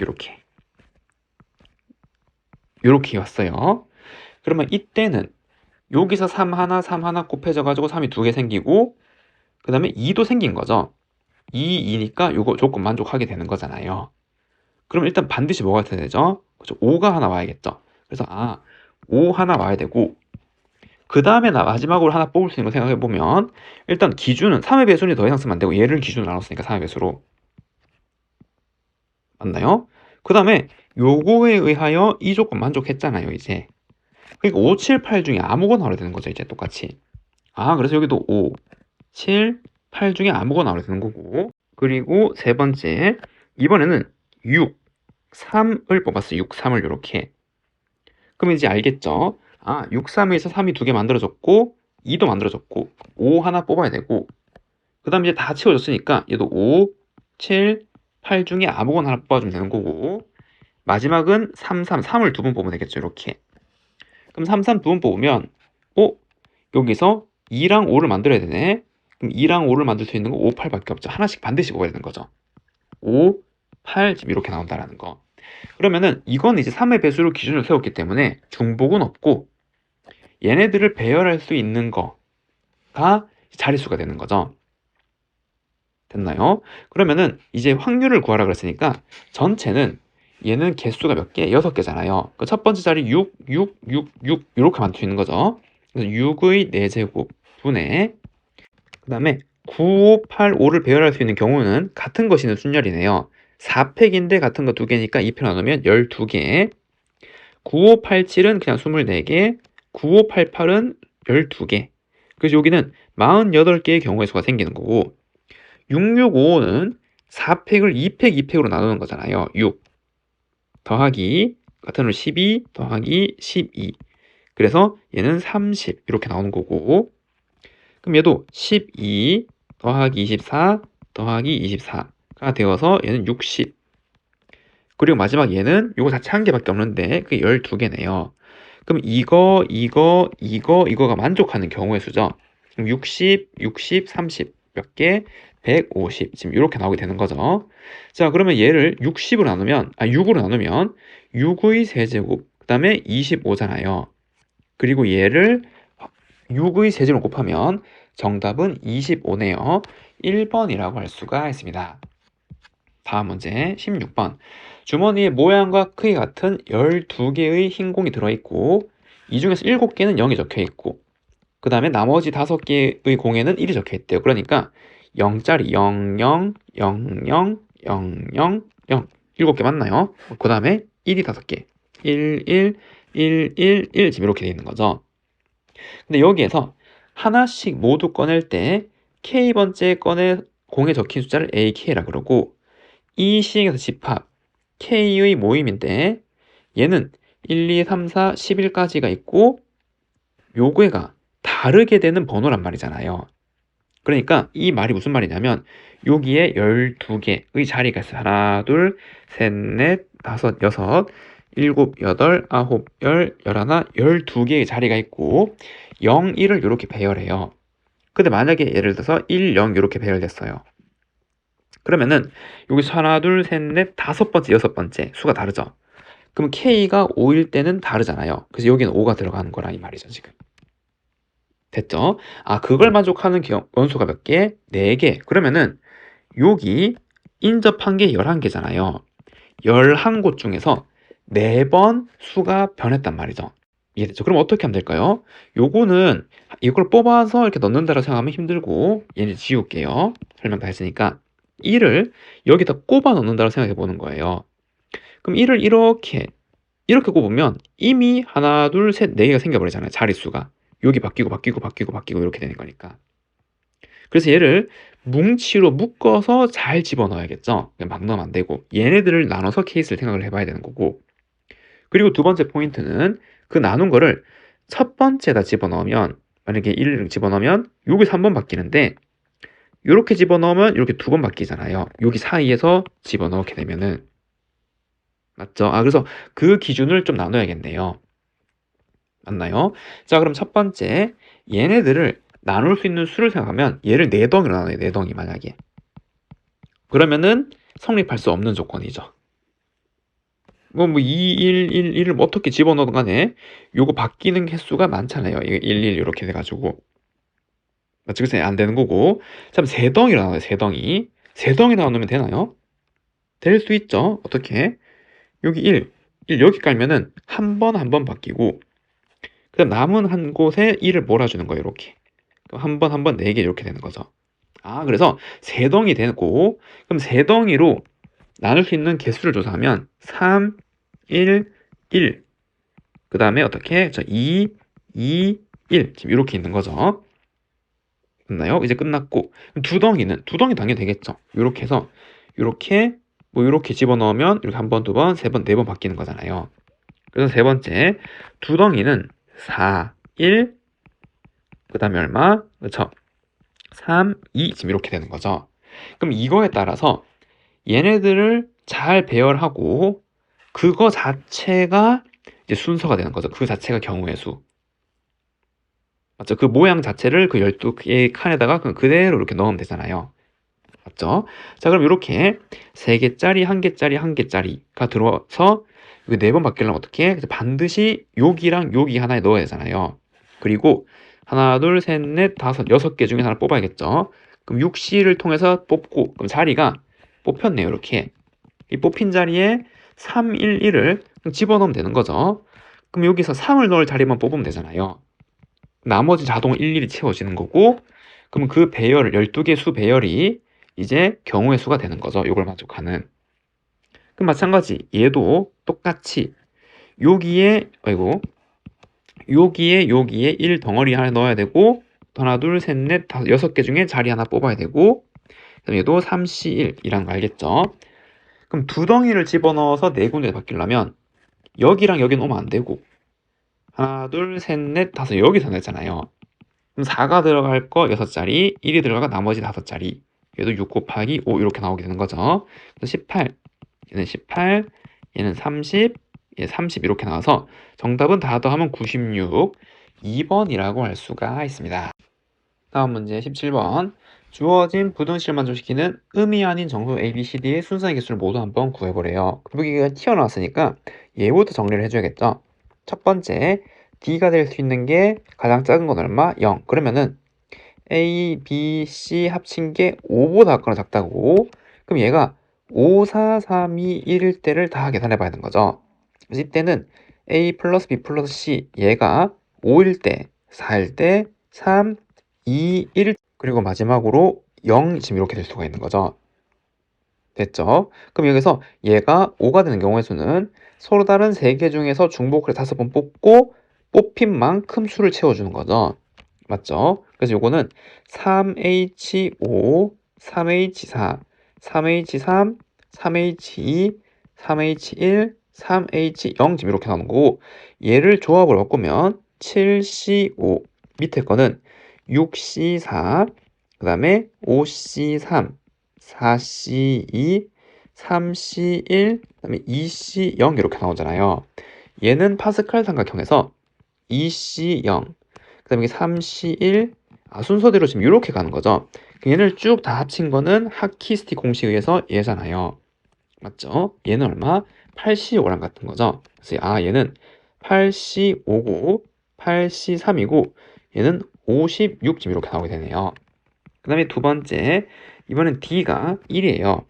요렇게 왔어요. 그러면 이때는 여기서 3 하나, 3 하나 곱해져가지고 3이 2개 생기고 그 다음에 2도 생긴 거죠. 2니까 요거 조건 만족하게 되는 거잖아요. 그럼 일단 반드시 뭐가 돼야 되죠? 그렇죠. 5가 하나 와야겠죠. 그래서 5 하나 와야 되고 그 다음에 마지막으로 하나 뽑을 수 있는 거 생각해보면 일단 기준은 3의 배수는 더 이상 쓰면 안 되고 얘를 기준으로 나눴으니까 3의 배수로 맞나요? 그 다음에 요거에 의하여 이 조건 만족했잖아요 이제. 그러니까 5, 7, 8 중에 아무거나 나와야 되는 거죠 이제 똑같이. 그래서 여기도 5, 7, 8 중에 아무거나 나와야 되는 거고 그리고 세 번째 이번에는 6, 3을 뽑았어요. 6, 3을 이렇게. 그럼 이제 알겠죠? 6, 3에서 3이 2개 만들어졌고 2도 만들어졌고 5 하나 뽑아야 되고 그 다음 이제 다 채워졌으니까 얘도 5, 7, 8 중에 아무거나 하나 뽑아주면 되는 거고 마지막은 3, 3을 2번 뽑으면 되겠죠. 이렇게. 그럼 3, 3 2번 뽑으면 여기서 2랑 5를 만들어야 되네. 그럼 2랑 5를 만들 수 있는 거 5, 8밖에 없죠. 하나씩 반드시 뽑아야 되는 거죠. 5, 8 지금 이렇게 나온다라는 거. 그러면은 이건 이제 3의 배수로 기준을 세웠기 때문에 중복은 없고 얘네들을 배열할 수 있는 거가 자릿수가 되는 거죠. 됐나요? 그러면은 이제 확률을 구하라 그랬으니까 전체는 얘는 개수가 몇 개? 6개잖아요. 그 첫 번째 자리 6, 6, 6, 6 이렇게 만들 수 있는 거죠. 그래서 6의 4제곱 분의 그 다음에 9, 5, 8, 5를 배열할 수 있는 경우는 같은 것이 있는 순열이네요. 4팩인데 같은 거 2개니까 2팩 나누면 12개 9587은 그냥 24개 9588은 12개 그래서 여기는 48개의 경우의 수가 생기는 거고 6655는 4팩을 2팩 2팩으로 나누는 거잖아요. 6 더하기 같은 걸 12 더하기 12 그래서 얘는 30 이렇게 나오는 거고 그럼 얘도 12 더하기 24 더하기 24가 되어서 얘는 60 그리고 마지막 얘는 요거 자체 한 개밖에 없는데 그게 12개네요. 그럼 이거가 만족하는 경우의 수죠. 그럼 60, 60, 30 몇 개? 150 지금 이렇게 나오게 되는 거죠. 자 그러면 얘를 60으로 나누면 6으로 나누면 6의 세제곱 그 다음에 25잖아요. 그리고 얘를 6의 세제곱 곱하면 정답은 25네요. 1번이라고 할 수가 있습니다. 다음 문제 16번. 주머니에 모양과 크기 같은 12개의 흰 공이 들어있고 이 중에서 7개는 0이 적혀있고 그 다음에 나머지 5개의 공에는 1이 적혀있대요. 그러니까 0짜리 0, 0, 0, 0, 0, 0, 0 7개 맞나요? 그 다음에 1이 5개 1, 1, 1, 1, 1 지금 이렇게 돼 있는 거죠. 근데 여기에서 하나씩 모두 꺼낼 때 K번째 건에 공에 적힌 숫자를 AK라 그러고 이 시행에서 집합 K의 모임인데 얘는 1, 2, 3, 4, 11까지가 있고 요괴가 다르게 되는 번호란 말이잖아요. 그러니까 이 말이 무슨 말이냐면 여기에 12개의 자리가 있어요. 하나, 둘, 셋, 넷, 다섯, 여섯, 일곱, 여덟, 아홉, 열, 열하나, 12개의 자리가 있고 0, 1을 이렇게 배열해요. 근데 만약에 예를 들어서 1, 0 이렇게 배열됐어요. 그러면은 여기서 하나, 둘, 셋, 넷, 다섯 번째, 여섯 번째 수가 다르죠. 그럼 K가 5일 때는 다르잖아요. 그래서 여기는 5가 들어가는 거라 이 말이죠, 지금. 됐죠? 아, 그걸 만족하는 원소가 몇 개? 4개. 그러면은 여기 인접한 게 11개잖아요. 11곳 중에서 4번 수가 변했단 말이죠. 이해됐죠? 그럼 어떻게 하면 될까요? 요거는 이걸 뽑아서 이렇게 넣는다고 생각하면 힘들고 얘를 지울게요. 설명 다 했으니까 1을 여기다 꼽아 넣는다고 생각해 보는 거예요. 그럼 1을 이렇게 꼽으면 이미 하나, 둘, 셋, 4개가 생겨버리잖아요. 자릿수가. 여기 바뀌고 바뀌고 바뀌고 바뀌고 이렇게 되는 거니까. 그래서 얘를 뭉치로 묶어서 잘 집어넣어야겠죠. 그냥 막 넣으면 안 되고 얘네들을 나눠서 케이스를 생각을 해봐야 되는 거고. 그리고 두 번째 포인트는 그 나눈 거를 첫 번째에다 집어넣으면 만약에 1을 집어넣으면 여기서 한 번 바뀌는데 이렇게 집어넣으면 이렇게 2번 바뀌잖아요. 여기 사이에서 집어넣게 되면은 맞죠? 아, 그래서 그 기준을 좀 나눠야겠네요. 맞나요? 자, 그럼 첫 번째 얘네들을 나눌 수 있는 수를 생각하면 얘를 4덩이로 나눠요. 4덩이 만약에. 그러면은 성립할 수 없는 조건이죠. 뭐 2, 1, 1, 1을 뭐 어떻게 집어넣든 간에 요거 바뀌는 횟수가 많잖아요. 1, 1 이렇게 돼가지고. 맞죠? 그래서 안 되는 거고. 자, 그럼 3덩이로 나눠요. 3덩이. 3덩이 나누면 되나요? 될 수 있죠. 어떻게? 여기 1 여기 깔면은 한 번 한 번 바뀌고 그 다음 남은 한 곳에 1을 몰아주는 거예요. 이렇게. 한 번 한 번 4개 이렇게 되는 거죠. 아, 그래서 3덩이 되고 그럼 3덩이로 나눌 수 있는 개수를 조사하면 3, 1, 1. 그 다음에 어떻게? 2, 2, 1. 지금 이렇게 있는 거죠. 됐나요? 이제 끝났고. 두 덩이 당연히 되겠죠. 이렇게 해서 이렇게 뭐 이렇게 집어넣으면 이렇게 한 번, 두 번, 세 번, 네 번 바뀌는 거잖아요. 그래서 세 번째 두 덩이는 4, 1, 그 다음에 얼마? 그렇죠. 3, 2 지금 이렇게 되는 거죠. 그럼 이거에 따라서 얘네들을 잘 배열하고 그거 자체가 이제 순서가 되는 거죠. 그 자체가 경우의 수. 맞죠? 그 모양 자체를 그 12개의 칸에다가 그대로 이렇게 넣으면 되잖아요. 맞죠? 자, 그럼 이렇게 3개짜리, 1개짜리, 1개짜리가 들어와서 이거 4번 바뀌려면 어떻게 해? 그래서 반드시 여기랑 여기 하나에 넣어야 되잖아요. 그리고 하나, 둘, 셋, 넷, 다섯, 6개 중에 하나 뽑아야겠죠. 그럼 6C를 통해서 뽑고 그럼 자리가 뽑혔네요. 이렇게. 이 뽑힌 자리에 3, 1, 1을 집어넣으면 되는 거죠. 그럼 여기서 3을 넣을 자리만 뽑으면 되잖아요. 나머지 자동 일일이 채워지는 거고 그러면 그 배열 12개 수 배열이 이제 경우의 수가 되는 거죠. 이걸 만족하는. 그럼 마찬가지 얘도 똑같이 여기에 여기에 1 덩어리 하나 넣어야 되고 하나 둘 셋 넷 다섯 6개 중에 자리 하나 뽑아야 되고 그다음 얘도 3C1이라는 거 알겠죠? 그럼 두 덩이를 집어넣어서 네 군데 바뀌려면 여기랑 여기는 오면 안 되고 하나 둘 셋 넷 다섯 여기서 냈잖아요. 그럼 4가 들어갈 거 6자리, 1이 들어가 나머지 5자리. 얘도 6 곱하기 5 이렇게 나오게 되는 거죠. 그래서 18, 얘는 18, 얘는 30, 얘 30 이렇게 나와서 정답은 다 더하면 96, 2번이라고 할 수가 있습니다. 다음 문제 17번. 주어진 부등식을 만족시키는 음이 아닌 정수 A, B, C, D의 순서의 개수를 모두 한번 구해보래요. 여기가 튀어나왔으니까 얘부터 정리를 해줘야겠죠. 첫 번째, D가 될 수 있는 게 가장 작은 건 얼마? 0. 그러면은 A, B, C 합친 게 5보다 작거나 작다고. 그럼 얘가 5, 4, 3, 2, 1일 때를 다 계산해 봐야 되는 거죠. 그래서 이때는 A 플러스 B 플러스 C 얘가 5일 때, 4일 때, 3, 2, 1 그리고 마지막으로 0 지금 이렇게 될 수가 있는 거죠. 됐죠? 그럼 여기서 얘가 5가 되는 경우의 수는 서로 다른 3개 중에서 중복을 5번 뽑고 뽑힌 만큼 수를 채워주는 거죠. 맞죠? 그래서 요거는 3H5, 3H4, 3H3, 3H2, 3H1, 3H0 지금 이렇게 나오는 거고 얘를 조합을 바꾸면 7C5 밑에 거는 6C4 그 다음에 5C3 4C2 3C1 그 다음에 2C0 이렇게 나오잖아요. 얘는 파스칼 삼각형에서 2C0 그 다음에 3C1 순서대로 지금 이렇게 가는 거죠. 얘를 쭉 다 합친 거는 하키스틱 공식에 의해서 얘잖아요. 맞죠? 얘는 얼마? 8C5랑 같은 거죠. 그래서 얘는 8C5고 8C3이고 얘는 56 지금 이렇게 나오게 되네요. 그 다음에 두 번째 이번엔 D가 1이에요.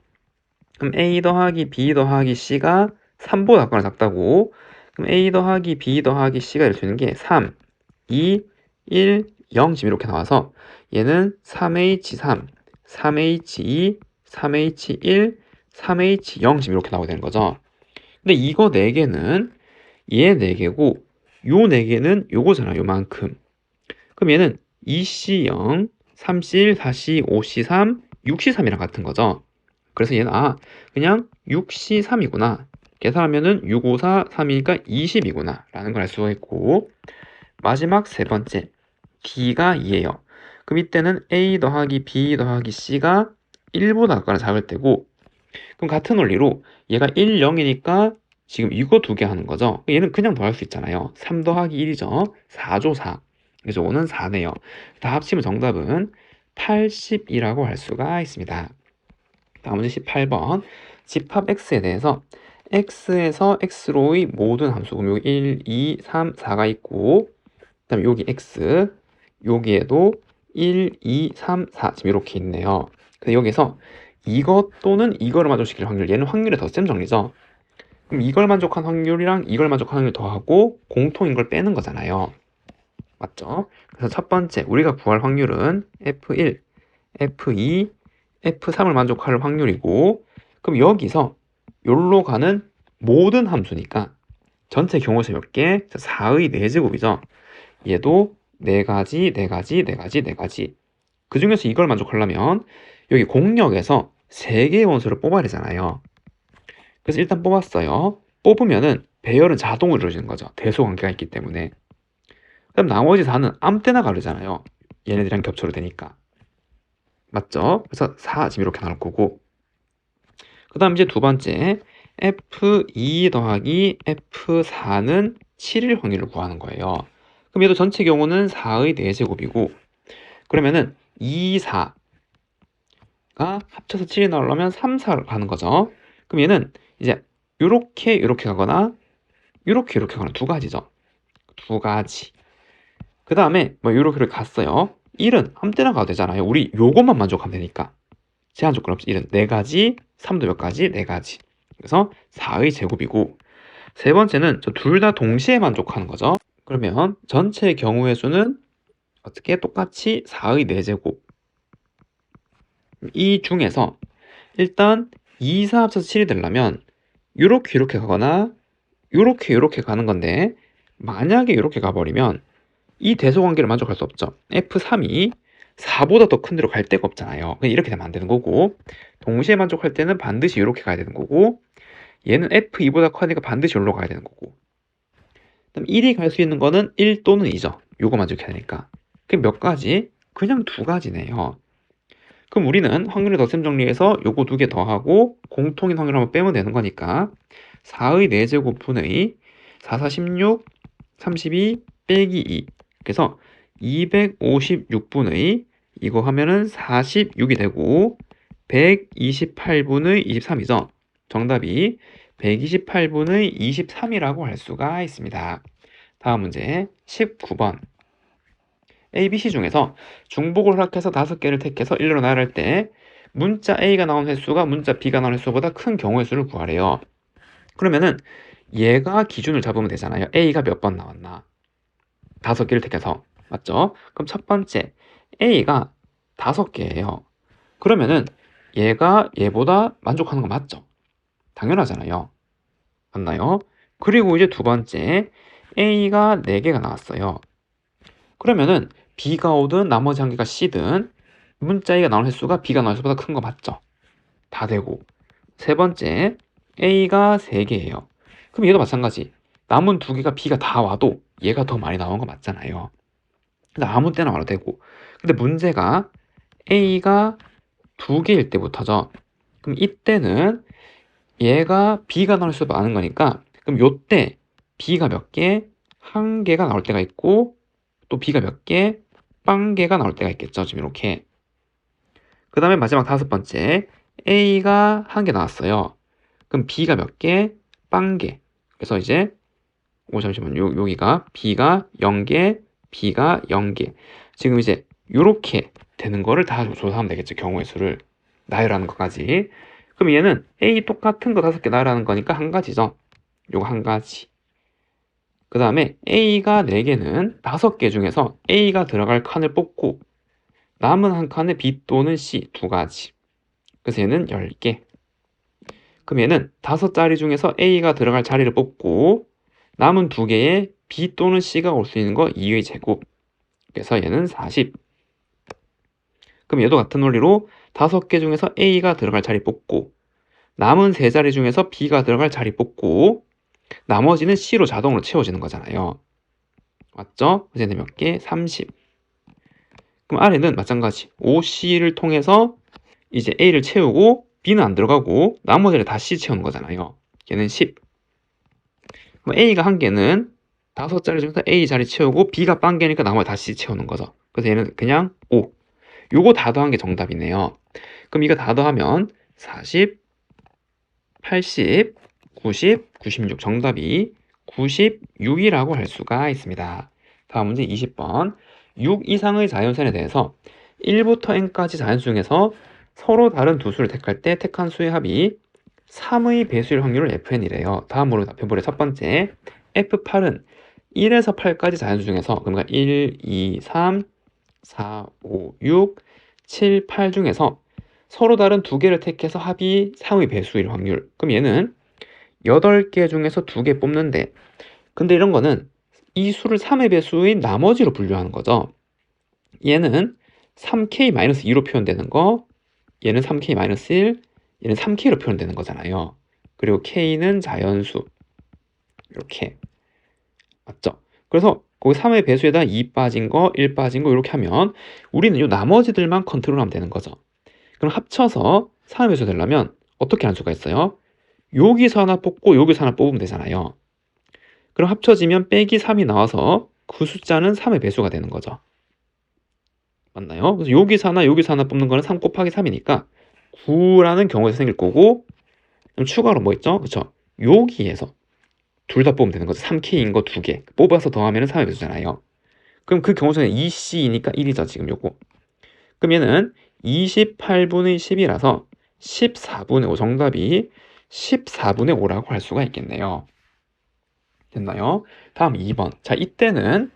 그럼 A 더하기 B 더하기 C가 3보다 작거나 작다고 그럼 A 더하기 B 더하기 C가 될 수 있는 게 3, 2, 1, 0 지금 이렇게 나와서 얘는 3H3, 3H2, 3H1, 3H0 지금 이렇게 나오게 되는 거죠. 근데 이거 4개는 얘 4개고 요 4개는 요거잖아 요만큼. 그럼 얘는 2C0, 3C1, 4C, 5C3, 6C3이랑 같은 거죠. 그래서 얘는 그냥 6C3이구나. 계산하면은 6, 5, 4, 3이니까 20이구나 라는 걸 알 수가 있고 마지막 세 번째 D가 2예요. 그럼 이때는 A 더하기 B 더하기 C가 1보다 작거나 작을 때고 그럼 같은 원리로 얘가 1, 0이니까 지금 이거 2개 하는 거죠. 얘는 그냥 더할 수 있잖아요. 3 더하기 1이죠. 4죠 4. 그래서 5는 4네요. 다 합치면 정답은 80이라고 할 수가 있습니다. 다음 문제 18번 집합 x에 대해서 x에서 x로의 모든 함수 그럼 여기 1, 2, 3, 4가 있고 그 다음에 여기 x 여기에도 1, 2, 3, 4 지금 이렇게 있네요. 근데 여기서 이것 또는 이거를 만족시킬 확률 얘는 확률의 덧셈 정리죠. 그럼 이걸 만족한 확률이랑 이걸 만족한 확률 더하고 공통인 걸 빼는 거잖아요. 맞죠? 그래서 첫 번째 우리가 구할 확률은 F1, F2, F3을 만족할 확률이고 그럼 여기서 여기로 가는 모든 함수니까 전체 경우수 몇 개? 4의 4제곱이죠. 얘도 4가지, 4가지, 4가지, 4가지. 그 중에서 이걸 만족하려면 여기 공역에서 3개의 원소를 뽑아야 되잖아요. 그래서 일단 뽑았어요. 뽑으면은 배열은 자동으로 이루어지는 거죠. 대소 관계가 있기 때문에. 그럼 나머지 4는 아무 때나 가르잖아요. 얘네들이랑 겹쳐도 되니까. 맞죠? 그래서 4 지금 이렇게 나올 거고 그 다음 이제 두 번째 F2 더하기 F4는 7일 확률을 구하는 거예요. 그럼 얘도 전체 경우는 4의 4제곱이고 그러면은 2, 4가 합쳐서 7이 나오려면 3, 4를 가는 거죠. 그럼 얘는 이제 요렇게 가거나 요렇게 가거나 두 가지죠. 두 가지. 그 다음에 뭐 요렇게 갔어요. 1은 아무 때나 가도 되잖아요. 우리 요것만 만족하면 되니까. 제한 조건 없이 1은 4가지, 3도 몇 가지? 4가지. 그래서 4의 제곱이고 세 번째는 저 둘 다 동시에 만족하는 거죠. 그러면 전체 경우의 수는 어떻게 똑같이 4의 4제곱. 이 중에서 일단 2, 4 합쳐서 7이 되려면 요렇게 가거나 요렇게 가는 건데 만약에 요렇게 가버리면 이 대소관계를 만족할 수 없죠. F3이 4보다 더 큰 데로 갈 데가 없잖아요. 이렇게 되면 안 되는 거고 동시에 만족할 때는 반드시 이렇게 가야 되는 거고 얘는 F2보다 커니까 반드시 여기로 가야 되는 거고 그다음 1이 갈 수 있는 거는 1 또는 2죠. 요거 만족해야 되니까. 그게 몇 가지? 그냥 두 가지네요. 그럼 우리는 확률의 덧셈 정리해서 요거 2개 더하고 공통인 확률 한번 빼면 되는 거니까 4의 4제곱분의 4, 4, 16, 32 빼기 2 그래서 256분의 이거 하면은 46이 되고 128분의 23이죠. 정답이 128분의 23이라고 할 수가 있습니다. 다음 문제 19번 A, B, C 중에서 중복을 허락해서 5개를 택해서 1로 나열할 때 문자 A가 나온 횟수가 문자 B가 나온 횟수보다 큰 경우의 수를 구하래요. 그러면은 얘가 기준을 잡으면 되잖아요. A가 몇 번 나왔나. 5개를 택해서. 맞죠? 그럼 첫 번째 A가 5개예요. 그러면은 얘가 얘보다 만족하는 거 맞죠? 당연하잖아요. 맞나요? 그리고 이제 두 번째 A가 4개가 나왔어요. 그러면은 B가 오든 나머지 한 개가 C든 문자 A가 나온 횟수가 B가 나온 횟수보다 큰 거 맞죠? 다 되고. 세 번째 A가 3개예요. 그럼 얘도 마찬가지. 남은 2개가 B가 다 와도 얘가 더 많이 나온 거 맞잖아요. 근데 아무 때나 와도 되고. 근데 문제가 A가 2개일 때부터죠. 그럼 이때는 얘가 B가 나올 수 많은 거니까 그럼 요때 B가 몇 개? 1개가 나올 때가 있고 또 B가 몇 개? 0개가 나올 때가 있겠죠. 지금 이렇게. 그 다음에 마지막 5번째 A가 1개 나왔어요. 그럼 B가 몇 개? 0개. 그래서 이제 잠시만요. 여기가 B가 0개, B가 0개. 지금 이제 요렇게 되는 거를 다 조사하면 되겠죠. 경우의 수를 나열하는 것까지. 그럼 얘는 A 똑같은 거 5개 나열하는 거니까 한 가지죠. 요거 한 가지. 그 다음에 A가 4개는 5개 중에서 A가 들어갈 칸을 뽑고 남은 한 칸에 B 또는 C 2가지. 그래서 얘는 10개. 그럼 얘는 5자리 중에서 A가 들어갈 자리를 뽑고 남은 2개에 B 또는 C가 올 수 있는 거 2의 제곱. 그래서 얘는 40. 그럼 얘도 같은 원리로 5개 중에서 A가 들어갈 자리 뽑고 남은 3자리 중에서 B가 들어갈 자리 뽑고 나머지는 C로 자동으로 채워지는 거잖아요. 맞죠? 그래서 얘는 몇 개? 30. 그럼 아래는 마찬가지. OC를 통해서 이제 A를 채우고 B는 안 들어가고 나머지를 다 C 채우는 거잖아요. 얘는 10. 그럼 A가 1개는 5자리 중에서 A 자리 채우고 B가 0개니까 나머지 다 C 채우는 거죠. 그래서 얘는 그냥 5. 요거 다 더한 게 정답이네요. 그럼 이거 다 더하면 40, 80, 90, 96. 정답이 96이라고 할 수가 있습니다. 다음 문제 20번. 6 이상의 자연수에 대해서 1부터 n까지 자연수 중에서 서로 다른 두 수를 택할 때 택한 수의 합이 3의 배수일 확률을 fn이래요. 다음으로 답해보래. 첫 번째, f8은 1에서 8까지 자연수 중에서 그러니까 1, 2, 3, 4, 5, 6, 7, 8 중에서 서로 다른 2개를 택해서 합이 3의 배수일 확률. 그럼 얘는 8개 중에서 2개 뽑는데 근데 이런 거는 이 수를 3의 배수인 나머지로 분류하는 거죠. 얘는 3k-2로 표현되는 거, 얘는 3k-1, 얘는 3k로 표현되는 거잖아요. 그리고 k는 자연수. 이렇게. 맞죠? 그래서 거기 3의 배수에다 2 빠진 거, 1 빠진 거 이렇게 하면 우리는 이 나머지들만 컨트롤하면 되는 거죠. 그럼 합쳐서 3의 배수 되려면 어떻게 할 수가 있어요? 여기서 하나 뽑고 여기서 하나 뽑으면 되잖아요. 그럼 합쳐지면 빼기 3이 나와서 그 숫자는 3의 배수가 되는 거죠. 맞나요? 그래서 여기서 하나 뽑는 거는 3 곱하기 3이니까 9라는 경우에서 생길 거고 그럼 추가로 뭐 있죠? 그쵸? 여기에서 둘 다 뽑으면 되는 거죠. 3K인 거 2개 뽑아서 더하면 3의 배수잖아요. 그럼 그 경우에는 2C니까 1이죠. 지금 요거. 그럼 얘는 28분의 10이라서 14분의 5 정답이 14분의 5라고 할 수가 있겠네요. 됐나요? 다음 2번. 자, 이때는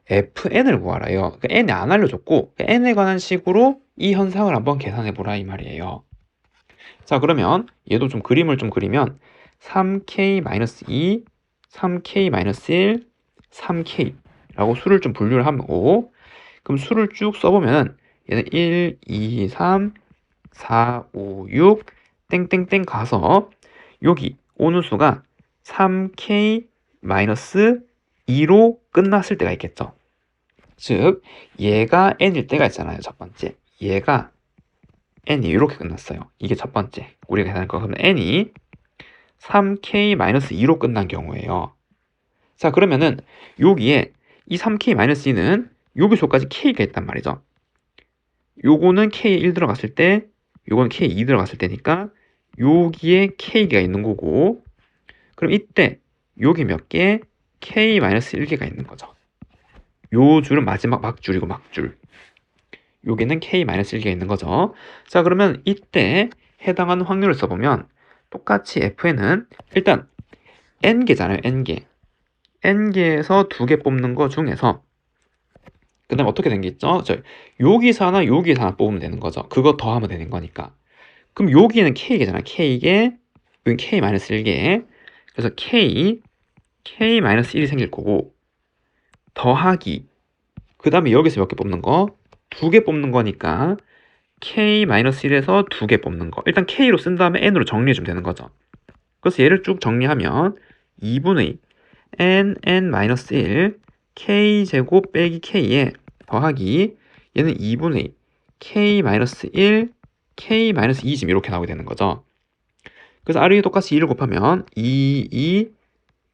fn을 구하라요. 그러니까 n이 안 알려줬고 n에 관한 식으로 이 현상을 한번 계산해 보라 이 말이에요. 자, 그러면 얘도 좀 그림을 좀 그리면 3k-2, 3k-1, 3k 라고 수를 좀 분류를 하고 그럼 수를 쭉 써보면 얘는 1, 2, 3, 4, 5, 6 땡땡땡 가서 여기 오는 수가 3k-2로 끝났을 때가 있겠죠. 즉 얘가 n일 때가 있잖아요. 첫 번째 얘가 n이 이렇게 끝났어요. 이게 첫 번째 우리가 계산할 거. 그러면 n이 3k-2로 끝난 경우예요. 자, 그러면은 여기에 이 3k-2는 여기서까지 k가 있단 말이죠. 요거는 k1 들어갔을 때 요거는 k2 들어갔을 때니까 여기에 k가 있는 거고 그럼 이때 여기 몇 개? k-1개가 있는 거죠. 요 줄은 마지막 막줄이고 막줄. 여기는 k-1개가 있는 거죠. 자, 그러면 이때 해당하는 확률을 써보면 똑같이 fn은 일단 n개잖아요. n개. n개에서 2개 뽑는 거 중에서 그 다음에 어떻게 된 게 있죠? 여기서 하나 뽑으면 되는 거죠. 그거 더하면 되는 거니까. 그럼 여기는 k개잖아요. k개, 여기 k-1개. 그래서 k-1이 생길 거고 더하기 그 다음에 여기서 몇 개 뽑는 거? 2개 뽑는 거니까 k-1에서 2개 뽑는 거. 일단 k로 쓴 다음에 n으로 정리해주면 되는 거죠. 그래서 얘를 쭉 정리하면 2분의 n-1 k제곱 빼기 k에 더하기 얘는 2분의 k-1 k-2 지금 이렇게 나오게 되는 거죠. 그래서 아래에 똑같이 2를 곱하면 2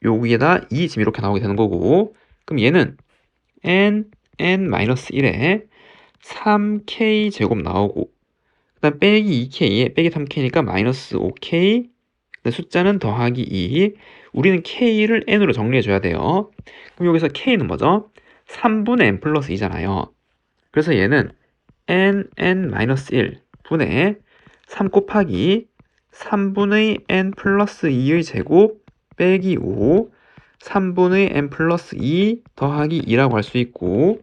여기에다 2 지금 이렇게 나오게 되는 거고 그럼 얘는 n-1에 3k 제곱 나오고 그 다음 빼기 2k에 빼기 3k니까 마이너스 5k 숫자는 더하기 2 우리는 k를 n으로 정리해줘야 돼요. 그럼 여기서 k는 뭐죠? 3분의 n 플러스 2잖아요. 그래서 얘는 n-1 분의 3 곱하기 3분의 n 플러스 2의 제곱 빼기 5 3분의 n 플러스 2 더하기 2라고 할 수 있고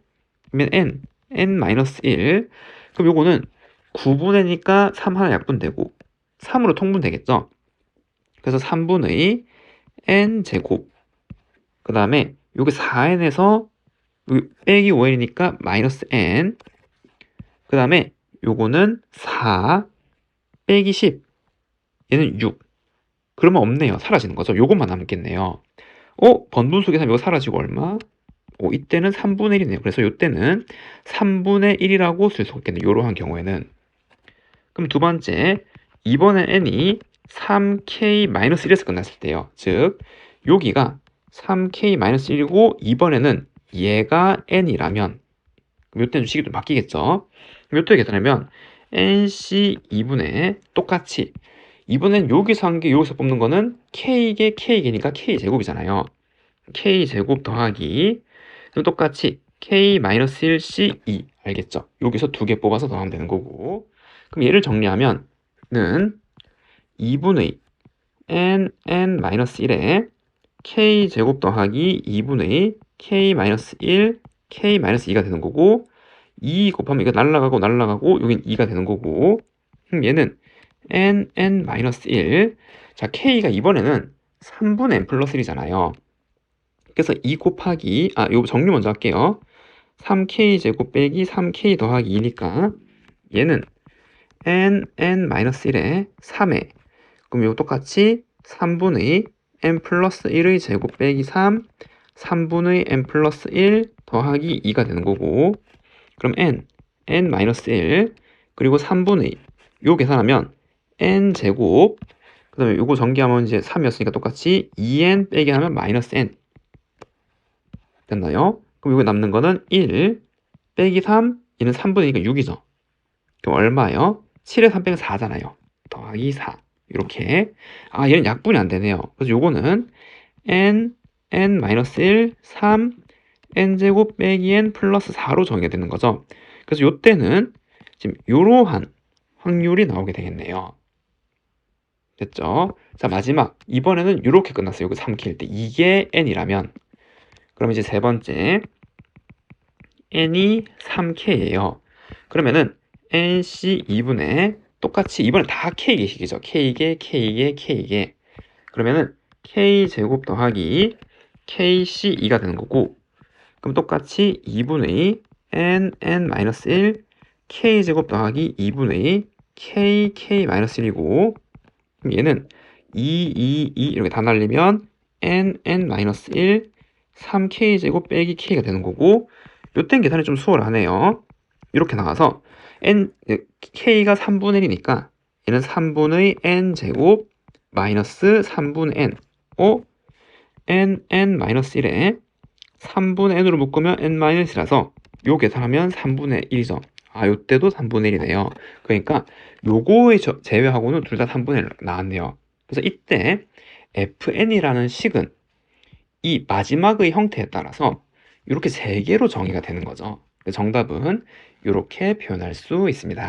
그러면 n-1 그럼 요거는 9분의 니까 3 하나 약분되고 3으로 통분되겠죠? 그래서 3분의 n제곱 그 다음에 요게 4n에서 빼기 5n이니까 마이너스 n 그 다음에 요거는 4 빼기 10 얘는 6 그러면 없네요. 사라지는 거죠. 요것만 남겠네요. 번분수계산 이거 사라지고 얼마? 이때는 3분의 1이네요. 그래서 이때는 3분의 1이라고 쓸 수 있겠네요. 이러한 경우에는. 그럼 두 번째, 이번에 n이 3k-1에서 끝났을 때요. 즉, 여기가 3k-1이고 이번에는 얘가 n이라면 그럼 이때는 식이 좀 바뀌겠죠. 그럼 이때 계산하면 nc 2분의 똑같이 이번엔 여기서 한 개 여기서 뽑는 거는 k개 k개니까 k제곱이잖아요. k제곱 더하기 그럼 똑같이 k-1c2 알겠죠? 여기서 2개 뽑아서 더하면 되는 거고 그럼 얘를 정리하면 는 2분의 n-1에 k제곱 더하기 2분의 k-1 k-2가 되는 거고 2 곱하면 이거 날라가고 여긴 2가 되는 거고 그럼 얘는 n-1 자 k가 이번에는 3분의 n 플러스 1이잖아요. 그래서 2 곱하기 요거 정리 먼저 할게요. 3k 제곱 빼기 3k 더하기 2니까 얘는 n-1에 3에 그럼 이거 똑같이 3분의 n 플러스 1의 제곱 빼기 3 3분의 n 플러스 1 더하기 2가 되는 거고 그럼 n-1 그리고 3분의 요 계산하면 n 제곱 그 다음에 요거 전개하면 이제 3이었으니까 똑같이 2n 빼기 하면 마이너스 n 됐나요? 그럼 여기 남는 거는 1 빼기 3 얘는 3분의 2니까 6이죠. 그럼 얼마예요? 7에 3 빼면 4잖아요. 더하기 4 이렇게 얘는 약분이 안 되네요. 그래서 요거는 n-1 3 n제곱 빼기 n 플러스 4로 정의가 되는 거죠. 그래서 요때는 지금 요러한 확률이 나오게 되겠네요. 됐죠? 자 마지막 이번에는 이렇게 끝났어요. 여기 3k일 때 이게 n이라면 그럼 이제 세 번째 n이 3k예요. 그러면은 nc 2분의 똑같이 이번엔 다 k개식이죠. k개 k개 그러면은 k제곱 더하기 kc2가 되는 거고 그럼 똑같이 2분의 n-1 k제곱 더하기 2분의 k-1이고 그럼 얘는 2 이렇게 다 날리면 n-1 3k제곱 빼기 k가 되는 거고 요땐 계산이 좀 수월하네요. 이렇게 나와서 k가 3분의 1이니까 얘는 3분의 n제곱 마이너스 3분의 n n-1에 3분의 n으로 묶으면 n-1이라서 요 계산하면 3분의 1이죠. 요때도 3분의 1이네요. 그러니까 요거의 제외하고는 둘 다 3분의 1 나왔네요. 그래서 이때 fn이라는 식은 이 마지막의 형태에 따라서 이렇게 3개로 정의가 되는 거죠. 정답은 이렇게 표현할 수 있습니다.